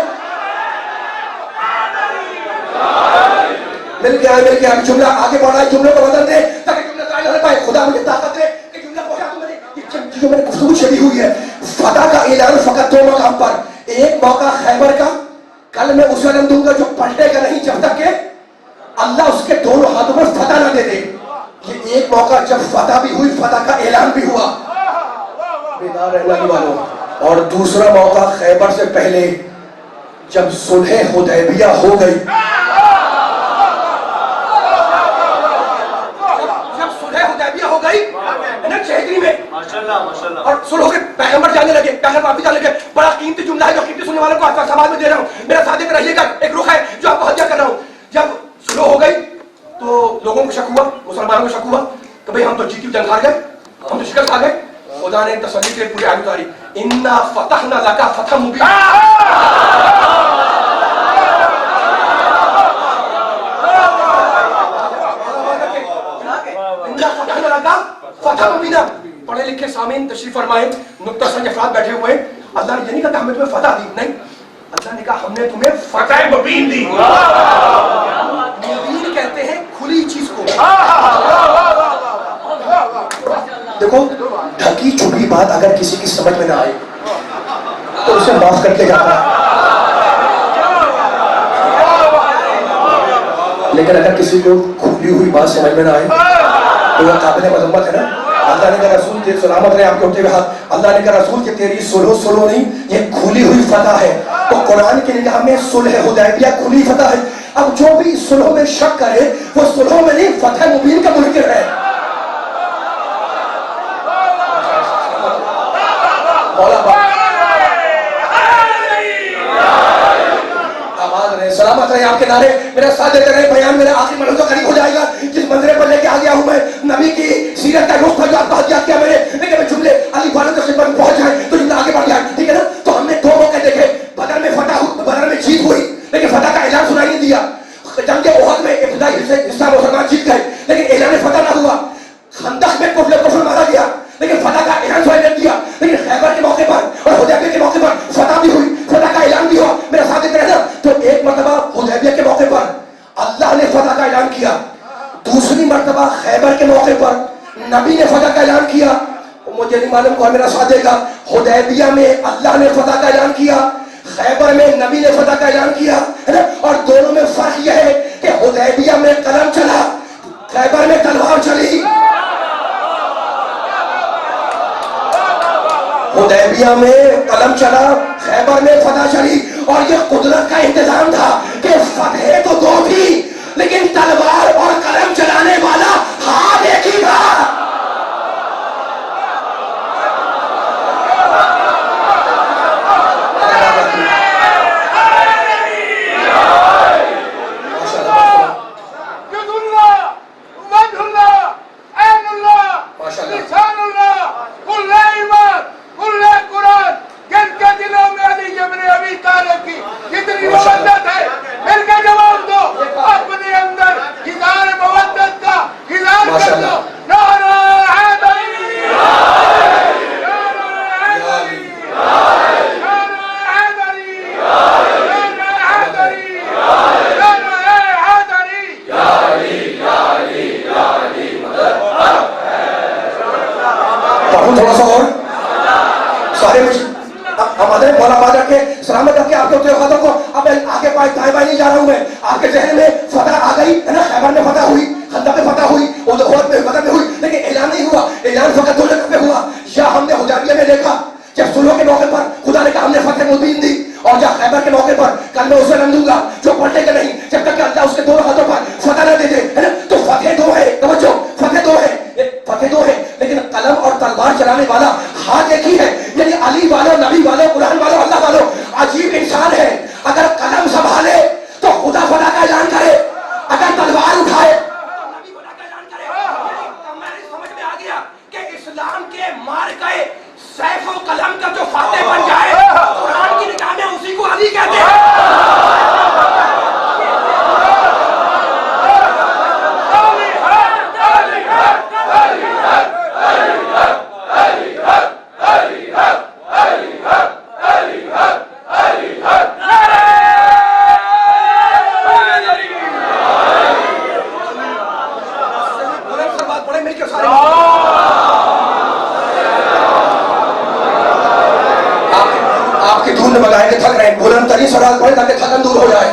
مل کے, آئے مل کے. اب جملہ آگے بڑھا ہے, جملے کو بدل دے تاکہ جملہ قائم رہ پائے. خدا مجھے طاقت دے کہ جملہ پہنچا دوں. جو میں نے گفتگو چلی ہوئی ہے فتح کا اعلان فقط 2 مقام پر. ایک موقع خیبر کا, کل میں اسے علم دوں گا جو پلٹے گا نہیں جب تک کہ اللہ اس کے دونوں ہاتھوں پر فتح نہ دے دے. یہ ایک موقع جب فتح بھی ہوئی, فتح کا اعلان بھی ہوا, بیدار رہنا کی والوں, اور دوسرا موقع خیبر سے پہلے جب صلح حدیبیہ ہو گئی, جب صلح حدیبیہ ہو گئی نا 6 ہجری میں, اور صلح ہو کے پیغمبر جانے لگے, پیغمبر واپس جانے لگے. بڑا قیمتی جملہ ہے جو قیمتی سننے والوں کو سماج میں دے رہا ہوں, میرا صادق رہیے گا, ایک رخ ہے جو آپ کو ہدیہ کر رہا ہوں. جب صلح ہو گئی تو لوگوں کو شک ہوا, مسلمانوں کو شک ہوا کہ بھئی ہم تو جیتی جنگ ہار گئے, ہم تو شکست کھا گئے. خدا نے تسلی کے پوری آیت اتاری, انا فتحنا لک فتحا مبینا. انا فتحنا لک فتحا مبینا. پڑھے لکھے سامعین تشریف فرمائیں, نقطہ سنج افراد بیٹھے ہوئے ہیں. اللہ نے یہ نہیں کہا کہ ہم نے تمہیں فتح دی, نہیں, اللہ نے کہا ہم نے تمہیں فتح مبین دی. مبین کہتے ہیں کھلی چیز کو. دیکھو ڈھکی چھپی بات اگر کسی کی سمجھ میں نہ آئے تو اسے معاف کر کے جانا ہے, لیکن اگر کسی کو کھلی ہوئی بات سمجھ میں نہ آئے تو وہ قابل مذمت ہے نا. اللہ نے کہا رسول کے سلامت رہے آپ کے اٹھے ہوئے ہاتھ, اللہ نے کہا رسول کہ تیری صلح نہیں, یہ کھلی ہوئی فتح ہے. تو قرآن کی نگاہ میں صلح حدیبیہ کھلی فتح ہے. اب جو بھی صلح میں شک کرے وہ صلح میں نہیں فتح مبین کا منکر ہے. سلامت رہے آپ کے نعرے میرا ساتھ دیتے رہے. بیان میرا آخری منزل قریب ہو جائے گا. جس منظرے پر لے کے آ گیا ہوں میں نبی کی سیرت کا رخ تھا جو آپ کو ہدیہ کیا میں نے, لیکن میں جملے علی والوں کے خدمت پہنچ جائیں تو جملہ آگے بڑھ جائے, ٹھیک ہے نا. تو ہم نے 2 موقع دیکھے, بدر میں فتح, بدر میں جیت ہوئی لیکن فتح کا اعلان سنائی نہیں دیا. جنگ احد میں ابتدائی حصہ مسلمان جیت گئے لیکن اعلان فتح نہ ہوا. خندق میں کفر مارا گیا لیکن فتح کا اعلان سنائی نہیں دیا. لیکن خیبر کے موقع پر اور حدیبیہ کے موقع پر فتح بھی ہوئی, فتح کا اعلان بھی ہوا. میرا ساتھ دیتے رہنا. تو ایک مرتبہ حدیبیہ کے موقع پر اللہ نے فتح کا اعلان کیا, دوسری مرتبہ خیبر کے موقع پر نبی نے فتح کا اعلان کیا. مجھے نہیں معلوم کون میرا ساتھ دے گا. حدیبیہ میں اللہ نے فتح کا اعلان کیا, خیبر میں نبی نے فتح کا اعلان کیا, ہے نا. اور دونوں میں فرق یہ ہے کہ حدیبیہ میں قلم چلا, خیبر میں تلوار چلی. حدیبیہ میں قلم چلا, خیبر میں فتح چلی. اور یہ قدرت کا انتظام تھا کہ فتح تو 2 تھی لیکن تلوار اور قلم چلانے والا ہاتھ ایک ہی تھا. سلامت رکھ کے آپ کے اتنے خطوں کو اب آگے پائے دائیں بائیں نہیں جا رہا ہوں میں. آپ کے ذہن میں فتح آ گئی ہے نا, خیبر میں فتح ہوئی, خندق میں فتح ہوئی, احد میں بدر میں ہوئی, لیکن اعلان نہیں ہوا. اعلان فقط 2 جگہ پہ ہوا. یا ہم نے حدیبیہ میں دیکھا جب صلح کے موقع پر خدا نے کہا ہم نے فتح مبین دی, اور جب خیبر کے موقع پر کل میں اسے رن دوں گا جو پلٹے گا نہیں جب تک کہ اللہ اس کے 2 ہاتھوں پر فتح نہ دے دے, ہے نا. تو فتح 2 ہے, توجہ, فتح 2 ہے, فتح 2 ہے, لیکن قلم اور تلوار چلانے والا ہاتھ ایک ہی ہے. یعنی علی والوں, نبی والوں, قرآن والوں, اللہ والوں. عجیب انسان ہے, اگر قلم سنبھالے تو خدا فتح کا اعلان کرے, اگر تلوار اٹھائے نبی فتح کا اعلان کرے. ہماری سمجھ میں آ گیا کہ اسلام کے مارکے سیف و قلم کا جو فاتح بن جائے قرآن کی نگاہ میں اسی کو علی کہتے ہیں. بتائیں کہ تھک رہے ہیں, بلند ترین سوال پڑھیں تاکہ تھکن دور ہو جائے.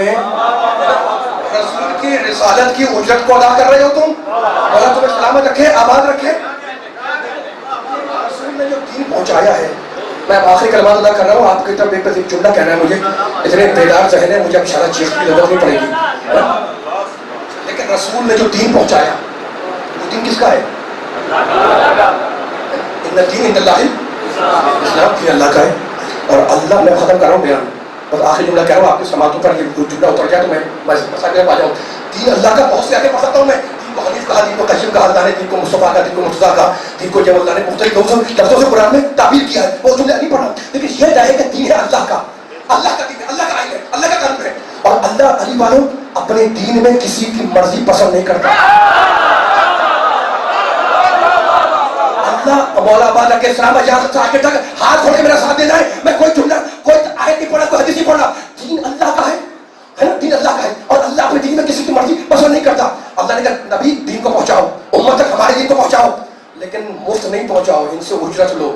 تمہیں رسول کی رسالت کی اجرت کو ادا کر رہے ہو تم. مولا تمہیں سلامت رکھے, آباد رکھے. رسول نے جو دین پہنچایا ہے, میں اب آخری کلمات ادا کر رہا ہوں, آپ کی طرف ایک جملہ کہنا ہے مجھے, اتنے بیدار ذہن ہے, مجھے اب اشارہ چیخ کی ضرورت نہیں پڑے گی. لیکن رسول نے جو دین پہنچایا وہ دین کس کا ہے؟ ان الدین عند اللہ الاسلام, دین اللہ کا ہے. اور اللہ, میں ختم کر رہا ہوں بیان, بس آخری جملہ کہہ رہا ہوں, آپ کی سماعتوں پر یہ جملہ اتر جائے تو میں مسائل میں آ جاؤں. دین اللہ کا بہت سے آگے پڑھ سکتا ہوں میں. دین کو حنیف کہا, دین کو قیم کہا اللہ نے, دین کو مصطفیٰ کہا, دین کو مرتضیٰ کہا, دین کو جب اللہ نے مختلف لفظوں سے قرآن میں تعبیر کیا ہے, وہ جملے نہیں پڑھا. لیکن یہ جائے کہ دین ہے اللہ کا, اللہ کا دین ہے, اللہ کا آئین ہے, اللہ کا قانون ہے. اور اللہ علی والوں اپنے دین میں کسی کی مرضی پسند نہیں کرتا. اللہ مولا آباد کے السلام اجازت سے آگے تک ہاتھ کھول کے میرا ساتھ دینا ہے. میں کوئی جملہ, کوئی آیت نہیں پڑھا, کوئی حدیث نہیں پڑھا. دین اللہ کا ہے نا, دین اللہ کا ہے. اور اللہ اپنے دین میں کسی کی مرضی پسند نہیں کرتا. اللہ نے کہا نبی دین کو پہنچاؤ, امت تک ہمارے دین کو پہنچاؤ, لیکن مفت نہیں پہنچاؤ, ان سے اجرت لو.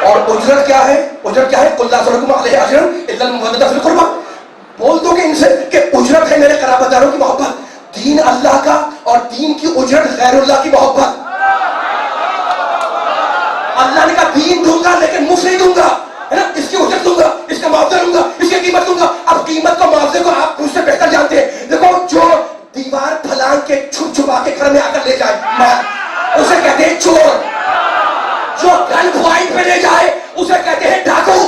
اور اجرت کیا ہے؟ اجرت کیا ہے؟ قل لا اسألکم علیہ اجرا الا المودۃ فی القربى. بول دو کہ ان سے کہ اجرت ہے میرے قرابت داروں کی محبت. دین اللہ کا اور دین کی اجرت غیر اللہ کی محبت. اللہ نے کہا دین دوں گا لیکن مفت نہیں دوں گا, ہے نا, اس کی اجرت دوں گا, اس کا معاوضہ دوں گا, اس کی قیمت دوں گا. اب قیمت کو, معاوضے کو آپ مجھ سے بہتر جانتے ہیں. دیکھو, جو دیوار پھلانگ کے چھپ چھپا کے گھر میں آ کر لے جائے اسے کہتے ہیں چور. جو گن پوائنٹ پہ لے جائے اسے کہتے ہیں ڈاکو.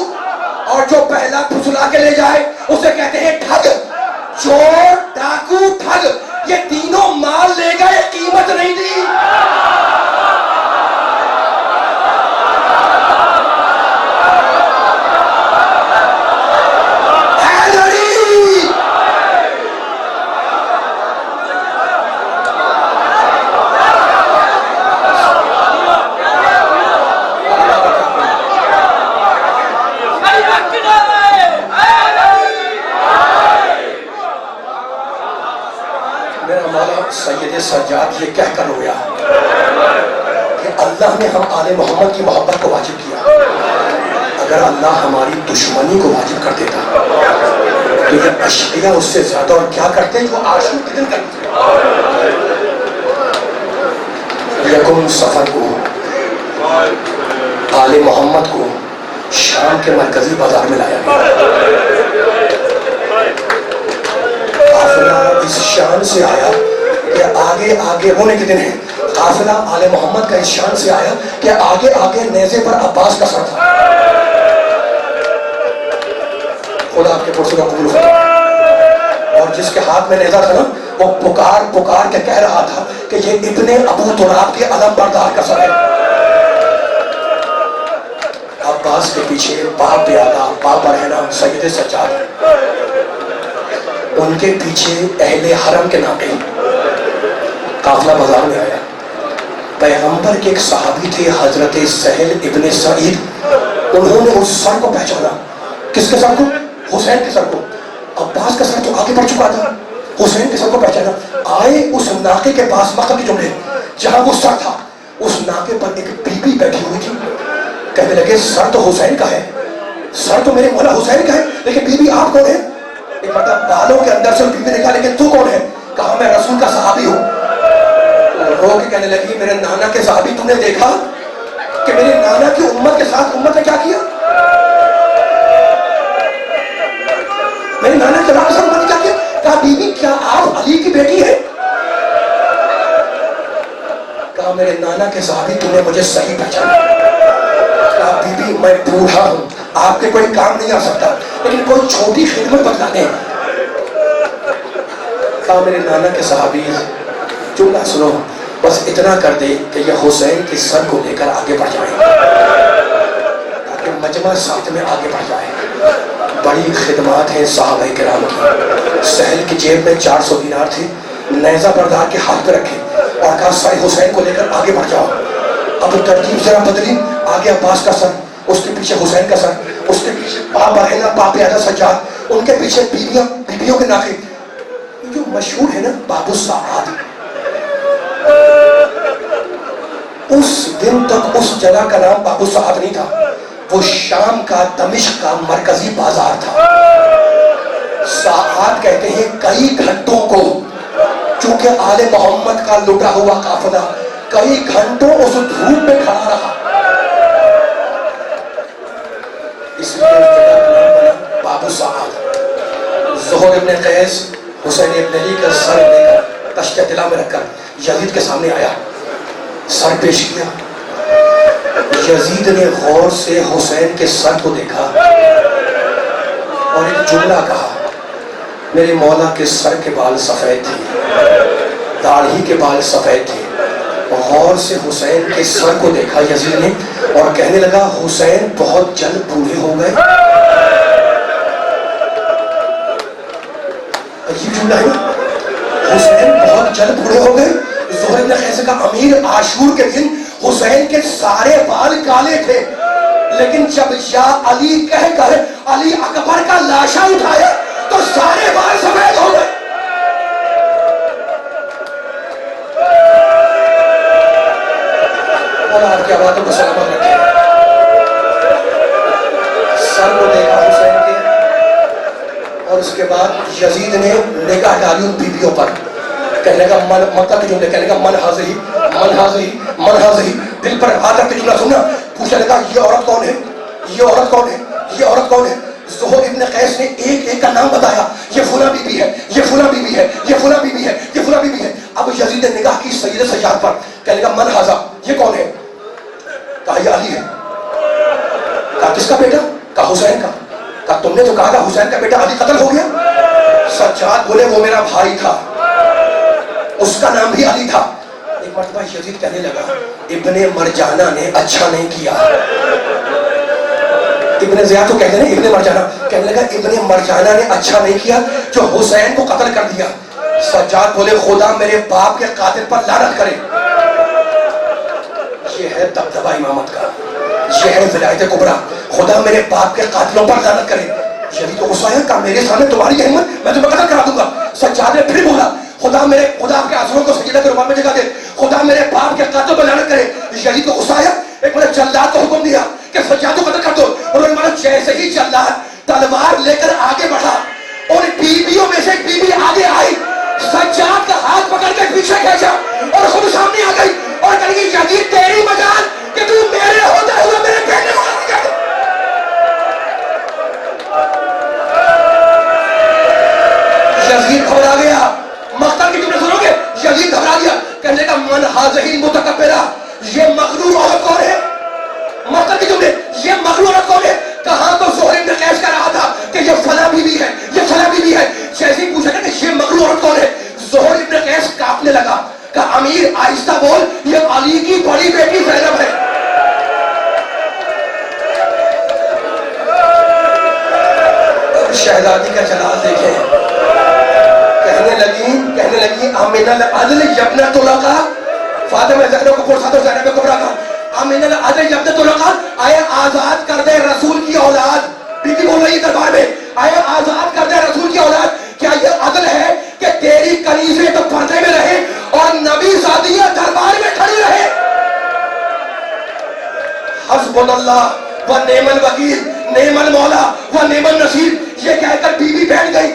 اور جو پہلا پھسلا کے لے جائے اسے کہتے ہیں ٹھگ. چور, ڈاکو, ٹھگ, یہ تینوں مال لے گئے, قیمت نہیں دی. سید سجاد یہ کہہ کر رویا کہ اللہ نے ہم آل محمد کی محبت کو واجب کیا. اگر اللہ ہماری دشمنی کو واجب کر دیتا تو یہ اشقیاء اس سے زیادہ اور کیا کرتے جو عاشور کے دن کرتے. یکم سفر کو آل محمد کو شام کے مرکزی بازار میں لایا گیا. قافلہ اس شان سے آیا کہ آگے آگے ہونے کے دن ہے. قافلہ آل محمد کا اس شان سے آیا کہ آگے آگے نیزے پر عباس کا سر تھا. خدا آپ کے پرسوں کا قبول ہو. اور جس کے ہاتھ میں نیزہ تھا نا, وہ پکار پکار کے کہہ رہا تھا کہ یہ ابن ابو تراب کے علم بردار کا سر ہے. عباس کے پیچھے باپ پیادہ, باپ رہنا سید سجاد, ان کے پیچھے اہل حرم کے ناقے. قافلہ بازار میں آیا. پیغمبر کے ایک صحابی تھے حضرت سہل ابن سعید, انہوں نے اس سر کو پہچانا. کس کے سر کو؟ حسین کے سر کو. عباس کا سر تو آگے بڑھ چکا تھا, حسین کے سر کو پہچانا. آئے اس ناقے کے پاس, مقام کے جملے جہاں وہ سر تھا, اس ناقے پر ایک بی بی بیٹھی ہوئی تھی. کہنے لگے سر تو حسین کا ہے, سر تو میرے مولا حسین کا ہے, لیکن بی بی آپ کون ہے؟ ایک مطلب بالوں کے اندر سے بی بی نکالا, لیکن تو کون ہے؟ کہا میں رسول کا صحابی ہوں. رو کے کہنے لگی میرے نانا کے صحابی, تم نے دیکھا کہ میرے نانا کی امت کے ساتھ امت نے کیا کیا؟ میرے نانا کے ساتھ امت نے کیا کیا؟ کہا بی بی کیا آپ علی کی بیٹی ہے؟ کہا میرے نانا کے صحابی, تم نے مجھے صحیح پہچانا. کہا بی بی میں بوڑھا ہوں, آپ کے کوئی کام نہیں آ سکتا, لیکن کوئی چھوٹی خدمت بتلانے. کہا میرے نانا کے صحابی جملہ سنو, بس اتنا کر دے کہ یہ حسین کے سر کو لے کر آگے بڑھ جائے تاکہ مجمع ساتھ میں آگے بڑھ جائے. بڑی خدمات ہیں صحابہ کرام کی. سہل کی جیب میں 400 دینار تھے, نیزہ بردار کے ہاتھ پہ رکھے اور کہا سر حسین کو لے کر آگے بڑھ جاؤ. اب ترتیب ذرا بدلی, آگے عباس کا سر, اس کے پیچھے حسین کا سر, اس کے پیچھے باپ رہنا باپ اعلیٰ سجاد, ان کے پیچھے بیویوں کے ناقے. جو مشہور ہے نا باب الساعات, اس دن تک اس جگہ کا نام باب الساعات نہیں تھا, وہ شام کا دمشق کا مرکزی بازار تھا. بعد کہتے ہیں کئی گھنٹوں کو، چونکہ آل محمد کا لٹا ہوا قافلہ کئی گھنٹوں اس دھوپ میں کھڑا رہا، اس لیے باب السعاد۔ زہر ابن قیس حسین ابن علی کا سر لے کر تشت طلا میں رکھ کر یزید کے سامنے آیا، سر پیش کیا۔ یزید نے غور سے حسین کے سر کو دیکھا اور ایک جملہ کہا، میرے مولا کے سر کے بال سفید تھے، داڑھی کے بال سفید تھے۔ غور سے حسین کے سر کو دیکھا یزید نے اور کہنے لگا حسین بہت جلد بوڑھے ہو گئے۔ عجیب جملہ ہے نا، حسین بہت جلد بوڑھے ہو گئے۔ زہر بن قیس کا امیر عاشور کے دن حسین کے سارے بال کالے تھے، لیکن جب یا علی کہہ کر علی اکبر کا لاشا اٹھایا تو سارے بال سفید ہو گئے۔ مولا آپ کی آبادوں کو سلامت رکھے۔ سر کو دیکھا حسین کے اور اس کے بعد یزید نے نگاہ ڈالی ان بیویوں پر، کہنے لگا مکہ کے جملے، کہنے لگا من حاضری من حاضری من حاضری، دل پر ہاتھ رکھ کے جملہ سننا۔ پوچھنے لگا یہ عورت کون ہے، یہ عورت کون ہے، یہ عورت کون ہے؟ زہر ابن قیس نے ایک ایک کا نام بتایا، یہ فلاں بی بی ہے، یہ فلاں بی بی ہے، یہ فلاں بی بی ہے، یہ فلاں بی بی ہے۔ اب یزید نے نگاہ کی سید سجاد پر، کہنے لگا من حاضا، یہ کون ہے؟ کہا یہ علی ہے۔ کہا کس کا بیٹا؟ کہا حسین کا۔ کہا تم نے تو کہا تھا حسین کا بیٹا علی قتل ہو گیا۔ سجاد بولے وہ میرا بھائی تھا، اس کا نام بھی علی تھا۔ ایک مرتبہ یزید کہنے لگا ابن مرجانہ نے اچھا نہیں کیا، ابن زیاد تو کہتے ہیں ابن مرجانہ، کہنے لگا ابن مرجانہ نے اچھا نہیں کیا جو حسین کو قتل کر دیا۔ سجاد بولے خدا میرے باپ کے قاتل پر لعنت کرے۔ یہ ہے دبدبہ امامت کا، یہ ہے ولایت کبریٰ، خدا میرے باپ کے قاتلوں پر لعنت کرے۔ یزید کو غصہ آیا، کہا میرے سامنے تمہاری ہمت، میں تمہیں قتل کرا دوں گا۔ سجاد نے پھر بولا خدا میرے خدا آپ کے آنسوؤں کو سجدہ کے رومال میں جگہ دے، خدا میرے باپ کے قاتلوں پر لعنت کرے۔ یزید کو غصہ آیا، ایک بڑے جلاد کو حکم دیا کہ سجاد کو قتل کر دو۔ انہوں نے مانا جیسے ہی جلاد تلوار لے کر آگے بڑھا، ان بیویوں میں سے ایک بیوی آگے آئی، سجاد کا ہاتھ پکڑ کے پیچھے کھینچا اور خود سامنے آ گئی اور کہنے لگی یزید تیری مجال کہ تو میرے ہوتے ہوئے میرے بیٹے کو قتل کر دے۔ یزید گھبرا گیا، مقتل کی جملے سنو گے، یزید گھبرا گیا، کہنے کا من حاضہی متکبرہ، یہ مغرور عورت کون ہے؟ مقتل کی جملے، یہ مغرور عورت کون ہے؟ کہاں تو زہر ابن قیس کا رہا تھا کہ یہ فلاں بی بی ہے، یہ فلاں بی بی ہے، جیسے ہی پوچھا کہ یہ مغرور عورت کون ہے، زہر ابن قیس کانپنے لگا، کہا امیر آہستہ بول، یہ علی کی بڑی بیٹی زینب ہے۔ شہزادی کا جلال دیکھیں، کہنے لگی امن العدل یبنۃ العقا، فاطمہ زہرا کو فرصت اور زینب کبریٰ کا، امن العدل یبنۃ العقا، آیا آزاد کر دے رسول کی اولاد، بی بی بول رہی دربار میں، آیا آزاد کر دے رسول کی اولاد، کیا یہ عدل ہے کہ تیری کنیزیں تو پردے میں رہے اور نبی زادیہ دربار میں کھڑی رہے؟ حسبنا اللہ و نعم الوکیل، نعم المولا و نعم النصیر، یہ کہہ کر بی بی بیٹھ گئی۔